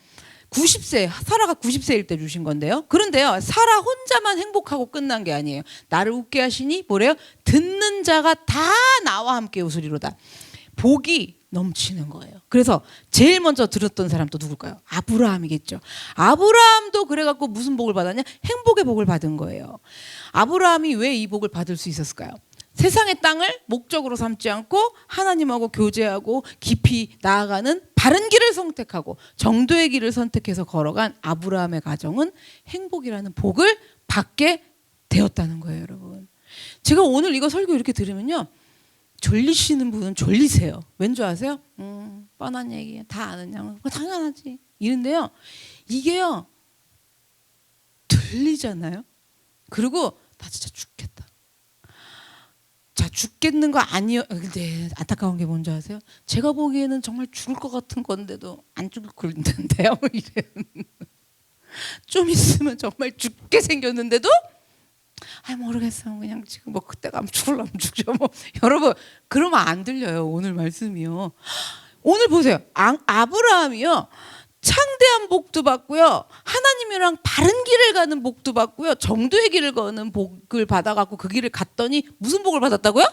90세, 사라가 90세일 때 주신 건데요. 그런데요, 사라 혼자만 행복하고 끝난 게 아니에요. 나를 웃게 하시니 뭐래요? 듣는 자가 다 나와 함께 웃으리로다. 복이 넘치는 거예요. 그래서 제일 먼저 들었던 사람 또 누굴까요? 아브라함이겠죠. 아브라함도 그래갖고 무슨 복을 받았냐? 행복의 복을 받은 거예요. 아브라함이 왜 이 복을 받을 수 있었을까요? 세상의 땅을 목적으로 삼지 않고 하나님하고 교제하고 깊이 나아가는 바른 길을 선택하고 정도의 길을 선택해서 걸어간 아브라함의 가정은 행복이라는 복을 받게 되었다는 거예요, 여러분. 제가 오늘 이거 설교 이렇게 들으면요, 졸리시는 분은 졸리세요. 왠지 아세요? 뻔한 얘기 다 아는 양 당연하지 이런데요, 이게요 들리잖아요. 그리고 나 진짜 죽겠다. 자, 죽겠는 거 아니요. 근데 안타까운 게 뭔지 아세요? 제가 보기에는 정말 죽을 것 같은 건데도 안 죽을 건데요. 이래요. 좀 있으면 정말 죽게 생겼는데도 모르겠어요. 그냥 지금 뭐 그때 가면 죽을라면 죽죠. 뭐 여러분 그러면 안 들려요. 오늘 말씀이요. 오늘 보세요. 아브라함이요. 창대한 복도 받고요. 하나님이랑 바른 길을 가는 복도 받고요. 정도의 길을 거는 복을 받아갖고 그 길을 갔더니 무슨 복을 받았다고요?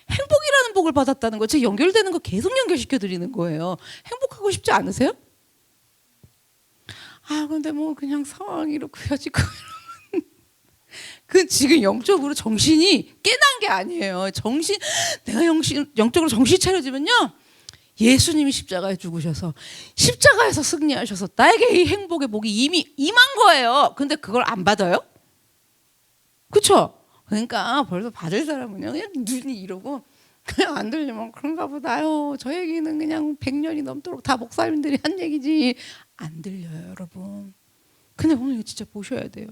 행복이라는 복을 받았다는 거. 제가 연결되는 거 계속 연결시켜 드리는 거예요. 행복하고 싶지 않으세요? 근데 뭐 그냥 상황이 이렇고 헤어지고 그 지금 영적으로 정신이 깨난 게 아니에요. 내가 영적으로 정신 차려지면요, 예수님이 십자가에 죽으셔서 십자가에서 승리하셔서 나에게 이 행복의 복이 이미 임한 거예요. 근데 그걸 안 받아요? 그렇죠? 그러니까 벌써 받을 사람은요 그냥 눈이 이러고 그냥 안 들리면 그런가 보다요. 저 얘기는 그냥 100년이 넘도록 다 목사님들이 한 얘기지. 안 들려요, 여러분. 근데 오늘 이거 진짜 보셔야 돼요.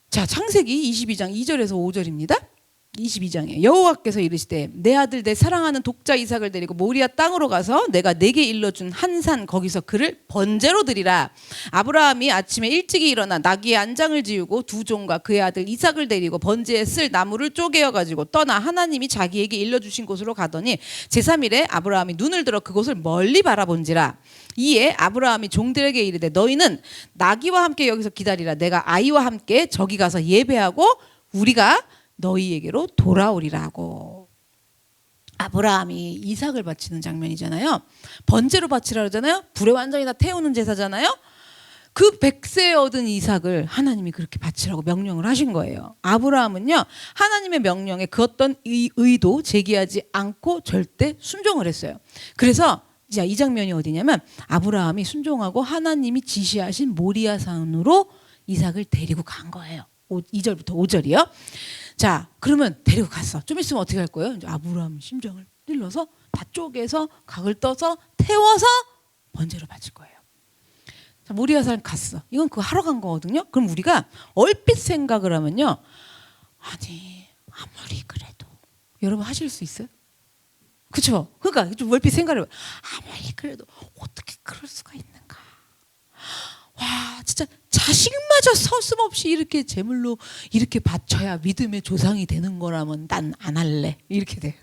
자, 창세기 22장 2절에서 5절입니다. 22장에 여호와께서 이르시되 내 아들 내 사랑하는 독자 이삭을 데리고 모리아 땅으로 가서 내가 내게 일러준 한 산 거기서 그를 번제로 드리라. 아브라함이 아침에 일찍이 일어나 나귀의 안장을 지우고 두 종과 그의 아들 이삭을 데리고 번제에 쓸 나무를 쪼개어 가지고 떠나 하나님이 자기에게 일러주신 곳으로 가더니 제3일에 아브라함이 눈을 들어 그곳을 멀리 바라본지라. 이에 아브라함이 종들에게 이르되 너희는 나귀와 함께 여기서 기다리라. 내가 아이와 함께 저기 가서 예배하고 우리가 너희에게로 돌아오리라고. 아브라함이 이삭을 바치는 장면이잖아요. 번제로 바치라 그러잖아요. 불에 완전히 다 태우는 제사잖아요. 그 100세 얻은 이삭을 하나님이 그렇게 바치라고 명령을 하신 거예요. 아브라함은요, 하나님의 명령에 그 어떤 의도 제기하지 않고 절대 순종을 했어요. 그래서 이 장면이 어디냐면 아브라함이 순종하고 하나님이 지시하신 모리아산으로 이삭을 데리고 간 거예요. 2절부터 5절이요. 자, 그러면 데리고 갔어. 좀 있으면 어떻게 할 거예요? 이제 아브라함 심장을 찔러서 다 쪼개서 각을 떠서 태워서 번제로 바칠 거예요. 자, 모리아산 갔어. 이건 그거 하러 간 거거든요. 그럼 우리가 얼핏 생각을 하면요, 아니 아무리 그래도, 여러분 하실 수 있어요? 그렇죠? 그러니까 좀 얼핏 생각을 해봐요. 아무리 그래도 어떻게 그럴 수가 있는가? 와, 진짜 자식마저 서슴없이 이렇게 제물로 이렇게 바쳐야 믿음의 조상이 되는 거라면 난 안 할래. 이렇게 돼요.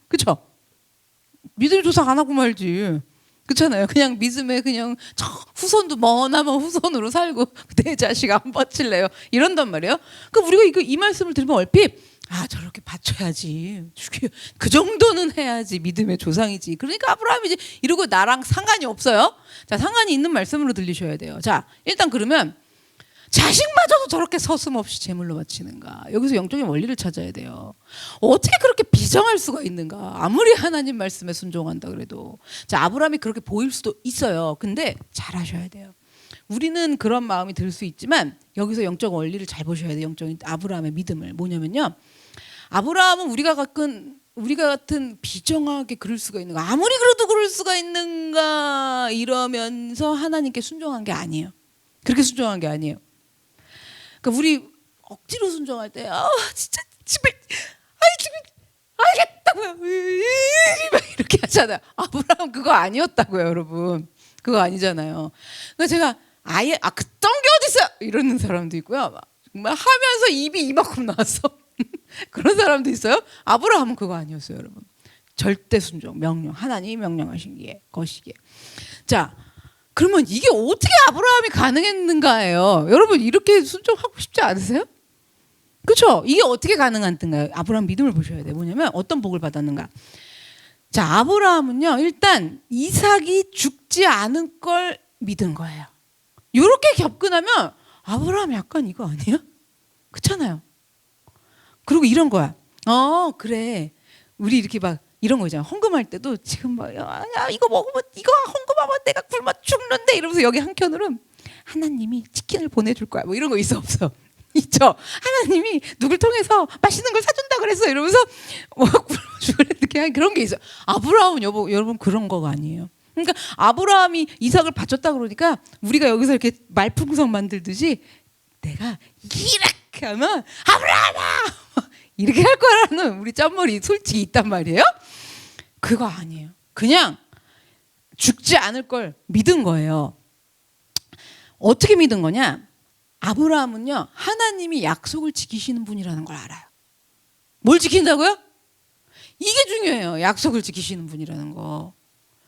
그렇죠? 믿음의 조상 안 하고 말지. 그렇잖아요. 그냥 믿음의 그냥 후손도 머나먼 후손으로 살고 내 자식 안 바칠래요. 이런단 말이에요. 그러니까 우리가 이 말씀을 들으면 얼핏 저렇게 바쳐야지. 그 정도는 해야지 믿음의 조상이지. 그러니까 아브라함이지. 이러고 나랑 상관이 없어요. 자, 상관이 있는 말씀으로 들리셔야 돼요. 자, 일단 그러면 자식마저도 저렇게 서슴없이 제물로 바치는가? 여기서 영적인 원리를 찾아야 돼요. 어떻게 그렇게 비정할 수가 있는가? 아무리 하나님 말씀에 순종한다 그래도. 자, 아브라함이 그렇게 보일 수도 있어요. 근데 잘 하셔야 돼요. 우리는 그런 마음이 들 수 있지만 여기서 영적 원리를 잘 보셔야 돼요. 영적인 아브라함의 믿음을. 뭐냐면요, 아브라함은 우리가 같은 비정하게 그럴 수가 있는가? 아무리 그래도 그럴 수가 있는가? 이러면서 하나님께 순종한 게 아니에요. 그렇게 순종한 게 아니에요. 그러니까 우리 억지로 순종할 때 진짜 집에 알겠다고요 이렇게 하잖아요. 아브라함 그거 아니었다고요, 여러분. 그거 아니잖아요. 그러니까 제가 아예 그딴 게 어딨어 이러는 사람도 있고요. 정말 하면서 입이 이만큼 나왔어. 그런 사람도 있어요. 아브라함은 그거 아니었어요, 여러분. 절대 순종, 명령, 하나님이 명령하신 게 것이기에. 자, 그러면 이게 어떻게 아브라함이 가능했는가예요. 여러분, 이렇게 순종하고 싶지 않으세요? 그렇죠? 이게 어떻게 가능한가요? 아브라함 믿음을 보셔야 돼요. 뭐냐면 어떤 복을 받았는가. 자, 아브라함은요, 일단 이삭이 죽지 않을 걸 믿은 거예요. 이렇게 접근하면 아브라함 약간 이거 아니에요? 그렇잖아요. 그리고 이런 거야. 그래. 우리 이렇게 막 이런 거 있잖아. 헌금할 때도 지금 막 야, 이거 먹으면, 이거 헌금하면 내가 굶어 죽는데 이러면서 여기 한켠으로는 하나님이 치킨을 보내줄 거야. 뭐 이런 거 있어 없어? 있죠. 하나님이 누굴 통해서 맛있는 걸 사준다 그랬어. 이러면서 이렇게 그런 게 있어. 아브라함은 여러분 그런 거가 아니에요. 그러니까 아브라함이 이삭을 바쳤다 그러니까 우리가 여기서 이렇게 말풍선 만들듯이 내가 이렇게 하면 아브라함아 이렇게 할 거라는 우리 짠머리 솔직히 있단 말이에요. 그거 아니에요. 그냥 죽지 않을 걸 믿은 거예요. 어떻게 믿은 거냐? 아브라함은요, 하나님이 약속을 지키시는 분이라는 걸 알아요. 뭘 지킨다고요? 이게 중요해요. 약속을 지키시는 분이라는 거.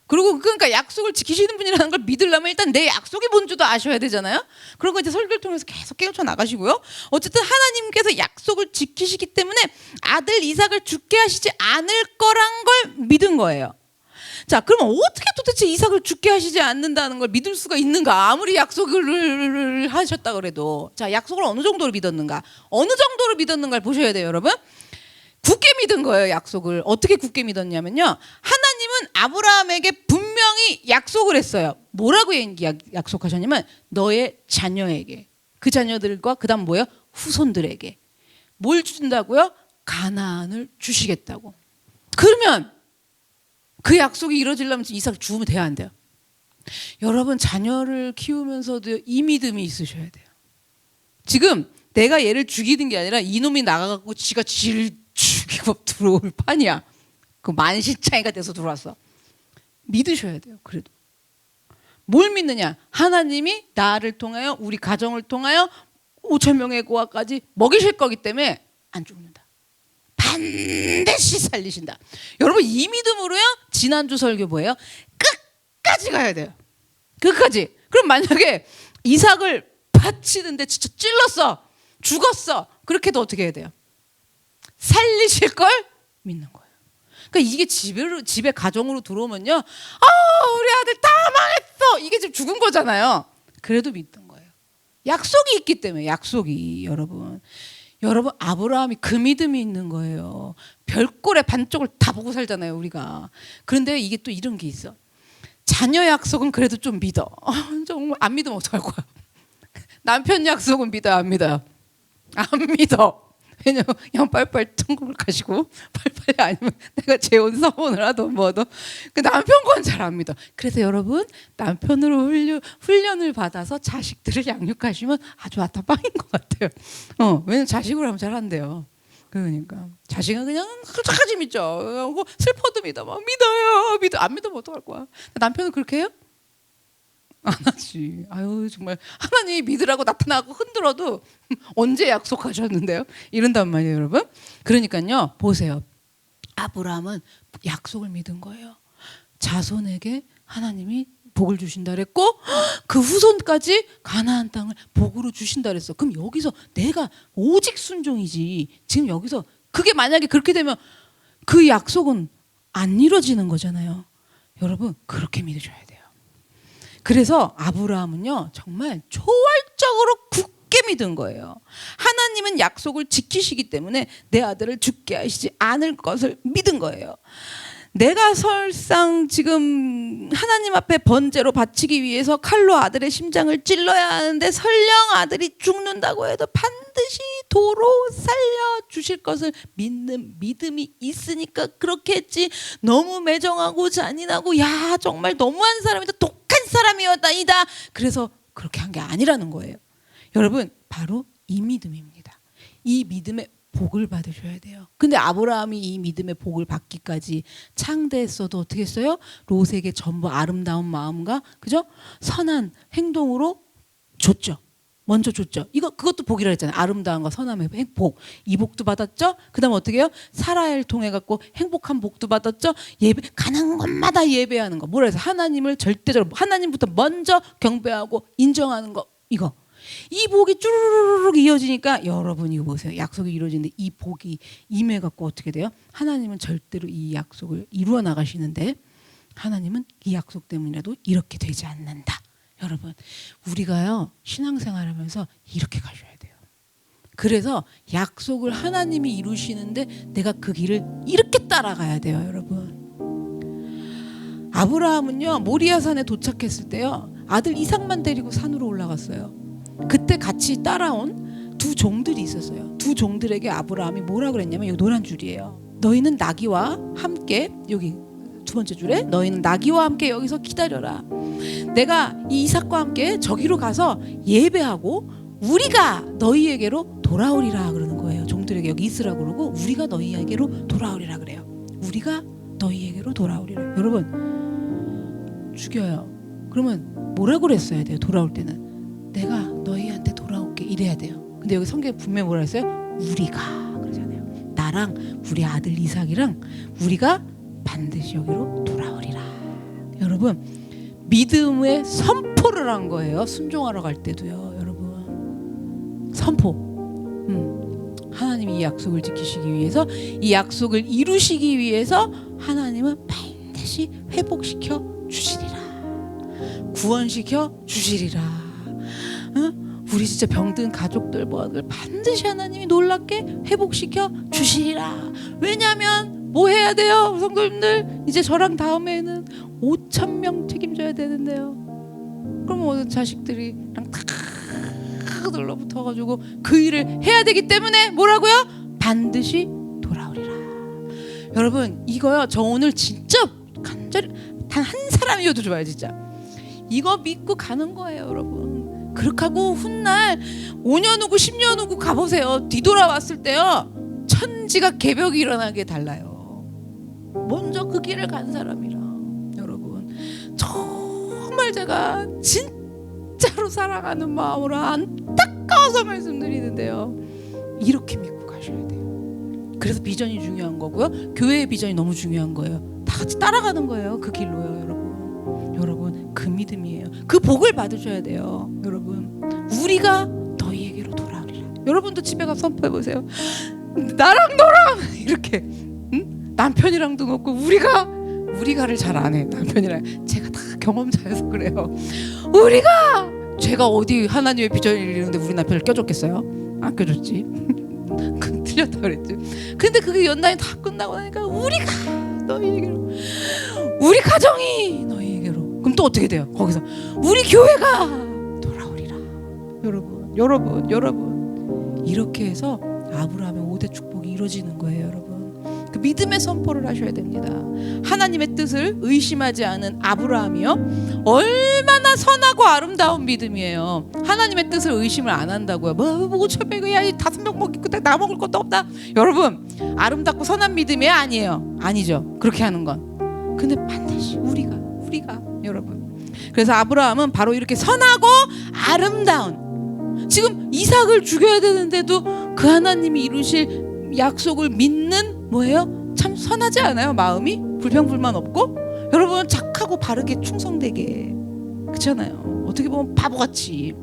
그리고 그러니까 약속을 지키시는 분이라는 걸 믿으려면 일단 내 약속이 뭔지도 아셔야 되잖아요. 그런 거 이제 설교를 통해서 계속 깨우쳐 나가시고요. 어쨌든 하나님께서 약속을 지키시기 때문에 아들 이삭을 죽게 하시지 않을 거란 걸 믿은 거예요. 자, 그러면 어떻게 도대체 이삭을 죽게 하시지 않는다는 걸 믿을 수가 있는가? 아무리 약속을 하셨다 그래도. 자, 약속을 어느 정도로 믿었는가? 어느 정도로 믿었는가를 보셔야 돼요, 여러분. 굳게 믿은 거예요, 약속을. 어떻게 굳게 믿었냐면요, 하나님은 아브라함에게 분명히 약속을 했어요. 뭐라고 약속하셨냐면 너의 자녀에게, 그 자녀들과 그 다음 뭐예요? 후손들에게 뭘 준다고요? 가나안을 주시겠다고. 그러면 그 약속이 이루어지려면 이삭을 죽으면 돼야 안 돼요? 여러분, 자녀를 키우면서도 이 믿음이 있으셔야 돼요. 지금 내가 얘를 죽이는 게 아니라 이놈이 나가갖고 지가 지를 죽이고 들어올 판이야. 그 만신창이가 돼서 들어왔어. 믿으셔야 돼요. 그래도 뭘 믿느냐? 하나님이 나를 통하여, 우리 가정을 통하여 5,000명의 고아까지 먹이실 거기 때문에 안 죽는다. 반드시 살리신다. 여러분, 이 믿음으로요, 지난주 설교 뭐예요? 끝까지 가야 돼요. 끝까지. 그럼 만약에 이삭을 바치는데 진짜 찔렀어, 죽었어, 그렇게 해도 어떻게 해야 돼요? 살리실 걸 믿는 거예요. 그러니까 이게 집에 가정으로 들어오면요, 우리 아들 다 망했어. 이게 지금 죽은 거잖아요. 그래도 믿던 거예요. 약속이 있기 때문에. 약속이 여러분 아브라함이 그 믿음이 있는 거예요. 별꼴의 반쪽을 다 보고 살잖아요 우리가. 그런데 이게 또 이런 게 있어. 자녀 약속은 그래도 좀 믿어. 정말 안 믿으면 어떡할 거야. 남편 약속은 믿어요 안 믿어요? 안 믿어. 왜냐면 그냥 빨리빨리 천국을 가시고 빨리빨리 아니면 내가 재혼 서원을 하든 뭐든 그 남편 건 잘 안 믿어. 그래서 여러분 남편으로 훈련을 받아서 자식들을 양육하시면 아주 아따빵인 것 같아요. 왜냐면 자식으로 하면 잘 안 돼요. 그러니까 자식은 그냥 끝까지 믿죠. 슬퍼도 믿어. 믿어요. 안 믿으면 어떡할 거야. 남편은 그렇게 해요? 안 하지. 아유 정말 하나님이 믿으라고 나타나고 흔들어도 언제 약속하셨는데요? 이런단 말이에요 여러분. 그러니까요 보세요. 아브라함은 약속을 믿은 거예요. 자손에게 하나님이 복을 주신다 그랬고 그 후손까지 가나안 땅을 복으로 주신다 그랬어. 그럼 여기서 내가 오직 순종이지. 지금 여기서 그게 만약에 그렇게 되면 그 약속은 안 이루어지는 거잖아요. 여러분 그렇게 믿으셔야 돼요. 그래서 아브라함은요 정말 초월적으로 굳게 믿은 거예요. 하나님은 약속을 지키시기 때문에 내 아들을 죽게 하시지 않을 것을 믿은 거예요. 내가 설상 지금 하나님 앞에 번제로 바치기 위해서 칼로 아들의 심장을 찔러야 하는데 설령 아들이 죽는다고 해도 반드시 도로 살려주실 것을 믿는 믿음이 있으니까 그렇게 했지. 너무 매정하고 잔인하고 야 정말 너무한 사람이다, 독한 사람이었다이다, 그래서 그렇게 한 게 아니라는 거예요. 여러분 바로 이 믿음입니다. 이 믿음의 복을 받으셔야 돼요. 근데 아브라함이 이 믿음의 복을 받기까지 창대했어도 어떻게 했어요? 롯에게 전부 아름다운 마음과 그죠? 선한 행동으로 줬죠. 먼저 줬죠. 그것도 복이라 했잖아요. 아름다운 거 선함의 복. 이 복도 받았죠. 그다음 어떻게 해요? 사라엘 통해 갖고 행복한 복도 받았죠. 예배 가는 곳마다 예배하는 거. 뭐라 해서 하나님을 절대적으로 하나님부터 먼저 경배하고 인정하는 거. 이 복이 쭈르르륵 이어지니까 여러분 이거 보세요. 약속이 이루어지는데 이 복이 임해갖고 어떻게 돼요? 하나님은 절대로 이 약속을 이루어 나가시는데 하나님은 이 약속 때문이라도 이렇게 되지 않는다. 여러분 우리가요 신앙생활하면서 이렇게 가셔야 돼요. 그래서 약속을 하나님이 이루시는데 내가 그 길을 이렇게 따라가야 돼요. 여러분 아브라함은요 모리아산에 도착했을 때요 아들 이삭만 데리고 산으로 올라갔어요. 그때 같이 따라온 두 종들이 있었어요. 두 종들에게 아브라함이 뭐라 그랬냐면 여기 노란 줄이에요. 너희는 나귀와 함께 여기 두 번째 줄에 너희는 나귀와 함께 여기서 기다려라. 내가 이 이삭과 함께 저기로 가서 예배하고 우리가 너희에게로 돌아오리라 그러는 거예요. 종들에게 여기 있으라 그러고 우리가 너희에게로 돌아오리라 그래요. 우리가 너희에게로 돌아오리라. 여러분 죽여요. 그러면 뭐라고 그랬어야 돼요? 돌아올 때는 내가 너희한테 돌아올게 이래야 돼요. 근데 여기 성경에 분명히 뭐라 했어요? 우리가 그러잖아요. 나랑 우리 아들 이삭이랑 우리가 반드시 여기로 돌아오리라. 여러분 믿음의 선포를 한 거예요. 순종하러 갈 때도요. 여러분 선포. 하나님이 이 약속을 지키시기 위해서 이 약속을 이루시기 위해서 하나님은 반드시 회복시켜 주시리라. 구원시켜 주시리라. 우리 진짜 병든 가족들 뭐들 반드시 하나님이 놀랍게 회복시켜 주시리라. 왜냐하면 뭐 해야 돼요 성도님들? 이제 저랑 다음에는 5,000명 책임져야 되는데요. 그러면 오늘 자식들이랑 다 들러붙어가지고 그 일을 해야 되기 때문에 뭐라고요? 반드시 돌아오리라. 여러분 이거요 저 오늘 진짜 간절히 단 한 사람이어도 좋아요. 진짜 이거 믿고 가는 거예요 여러분. 그렇게 하고 훗날 5년 후고 10년 후고 가보세요. 뒤돌아왔을 때요 천지가 개벽이 일어나게 달라요. 먼저 그 길을 간 사람이랑. 여러분 정말 제가 진짜로 사랑하는 마음으로 안타까워서 말씀드리는데요 이렇게 믿고 가셔야 돼요. 그래서 비전이 중요한 거고요 교회의 비전이 너무 중요한 거예요. 다 같이 따라가는 거예요. 그 길로요 여러분 그 믿음이에요. 그 복을 받으셔야 돼요. 여러분 우리가 너희에게로 돌아오리라. 여러분도 집에 가서 선포해 보세요. 나랑 너랑 이렇게 남편이랑도 놓고 우리가를 잘 안 해. 남편이랑 제가 다 경험자여서 그래요. 제가 어디 하나님의 비전을 이루는데 우리 남편을 껴줬겠어요? 안 껴줬지. 틀렸다 그랬지. 근데 그게 연단이 다 끝나고 나니까 우리가 너희에게로, 우리 가정이 너희에게로. 그럼 또 어떻게 돼요? 거기서 우리 교회가 돌아오리라. 여러분 이렇게 해서 아브라함의 5대 축복이 이루어지는 거예요. 여러분, 그 믿음의 선포를 하셔야 됩니다. 하나님의 뜻을 의심하지 않은 아브라함이요, 얼마나 선하고 아름다운 믿음이에요. 하나님의 뜻을 의심을 안 한다고요. 뭐 어차피 야 5명 먹고 나 먹을 것도 없다. 여러분, 아름답고 선한 믿음이 아니에요. 아니죠, 그렇게 하는 건. 근데 반드시 우리가 여러분, 그래서 아브라함은 바로 이렇게 선하고 아름다운, 지금 이삭을 죽여야 되는데도 그 하나님이 이루실 약속을 믿는 뭐예요? 참 선하지 않아요? 마음이 불평불만 없고, 여러분 착하고 바르게 충성되게, 그렇잖아요. 어떻게 보면 바보같이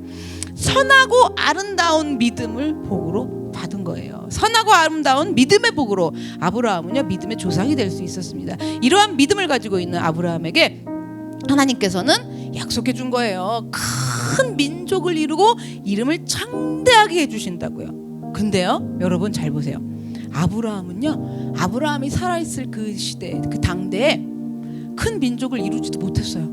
선하고 아름다운 믿음을 복으로 받은 거예요. 선하고 아름다운 믿음의 복으로 아브라함은요, 믿음의 조상이 될 수 있었습니다. 이러한 믿음을 가지고 있는 아브라함에게 하나님께서는 약속해 준 거예요. 큰 민족을 이루고 이름을 창대하게 해주신다고요. 근데요, 여러분 잘 보세요. 아브라함이 살아있을 그 시대, 그 당대에 큰 민족을 이루지도 못했어요.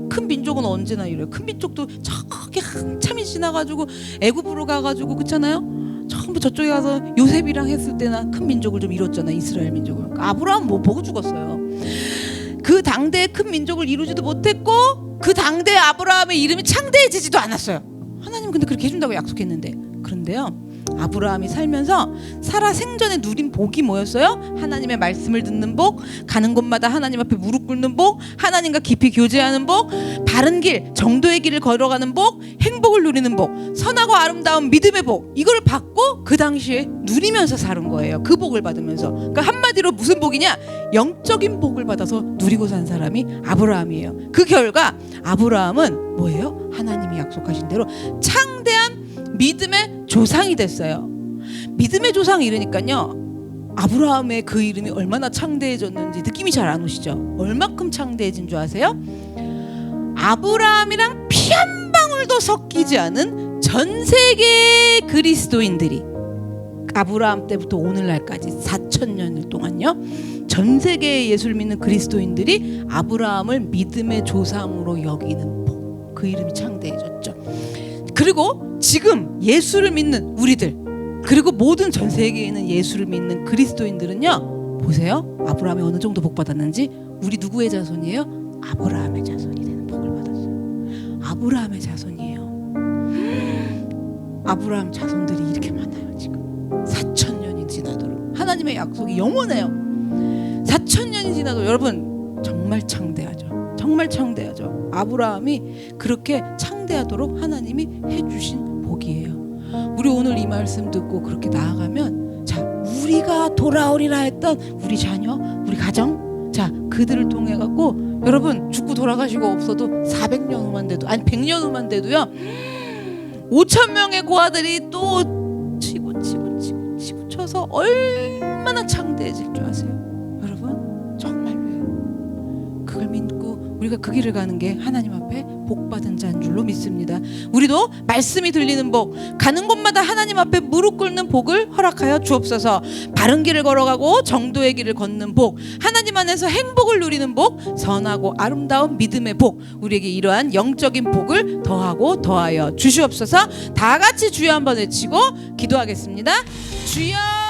큰 민족은 언제나 이래요. 큰 민족도 저기 한참이 지나가지고 애굽으로 가가지고, 그렇잖아요. 전부 저쪽에 가서 요셉이랑 했을 때나 큰 민족을 좀 이뤘잖아요. 이스라엘 민족을. 아브라함 뭐 보고 죽었어요. 그 당대에 큰 민족을 이루지도 못했고, 그 당대에 아브라함의 이름이 창대해지지도 않았어요. 하나님 근데 그렇게 해준다고 약속했는데. 그런데요, 아브라함이 살면서 살아 생전에 누린 복이 뭐였어요? 하나님의 말씀을 듣는 복, 가는 곳마다 하나님 앞에 무릎 꿇는 복, 하나님과 깊이 교제하는 복, 바른 길, 정도의 길을 걸어가는 복, 행복을 누리는 복, 선하고 아름다운 믿음의 복, 이걸 받고 그 당시에 누리면서 사는 거예요. 그 복을 받으면서. 그러니까 한마디로 무슨 복이냐? 영적인 복을 받아서 누리고 산 사람이 아브라함이에요. 그 결과 아브라함은 뭐예요? 하나님이 약속하신 대로 창대한 믿음의 조상이 됐어요. 믿음의 조상 이러니까요, 아브라함의 그 이름이 얼마나 창대해졌는지 느낌이 잘 안 오시죠? 얼마큼 창대해진 줄 아세요? 아브라함이랑 피 한 방울도 섞이지 않은 전 세계 그리스도인들이, 아브라함 때부터 오늘날까지 4,000년 동안요, 전 세계의 예수를 믿는 그리스도인들이 아브라함을 믿음의 조상으로 여기는 복, 그 이름이 창대해졌죠. 그리고 지금 예수를 믿는 우리들, 그리고 모든 전 세계에 있는 예수를 믿는 그리스도인들은요, 보세요. 아브라함이 어느 정도 복 받았는지. 우리 누구의 자손이에요? 아브라함의 자손이 되는 복을 받았어요. 아브라함의 자손이에요. 아브라함 자손들이 이렇게 많아요. 지금 4,000년이 지나도록 하나님의 약속이 영원해요. 4,000년이 지나도 여러분 정말 창대하죠. 정말 창대하죠. 아브라함이 그렇게 창대하도록 하나님이 해주신 복이에요. 우리 오늘 이 말씀 듣고 그렇게 나아가면, 자, 우리가 돌아오리라 했던 우리 자녀, 우리 가정, 자, 그들을 통해 갖고 여러분 죽고 돌아가시고 없어도 400년 후만 돼도, 아니 100년 후만 돼도요, 5,000명의 고아들이 또 치고 쳐서 얼마나 창대해질 줄 아세요? 여러분 정말로요. 그걸 믿고 우리가 그 길을 가는 게 하나님 앞에 복받은 자인 줄로 믿습니다. 우리도 말씀이 들리는 복, 가는 곳마다 하나님 앞에 무릎 꿇는 복을 허락하여 주옵소서. 바른 길을 걸어가고 정도의 길을 걷는 복, 하나님 안에서 행복을 누리는 복, 선하고 아름다운 믿음의 복, 우리에게 이러한 영적인 복을 더하고 더하여 주시옵소서. 다 같이 주여 한번 외치고 기도하겠습니다. 주여.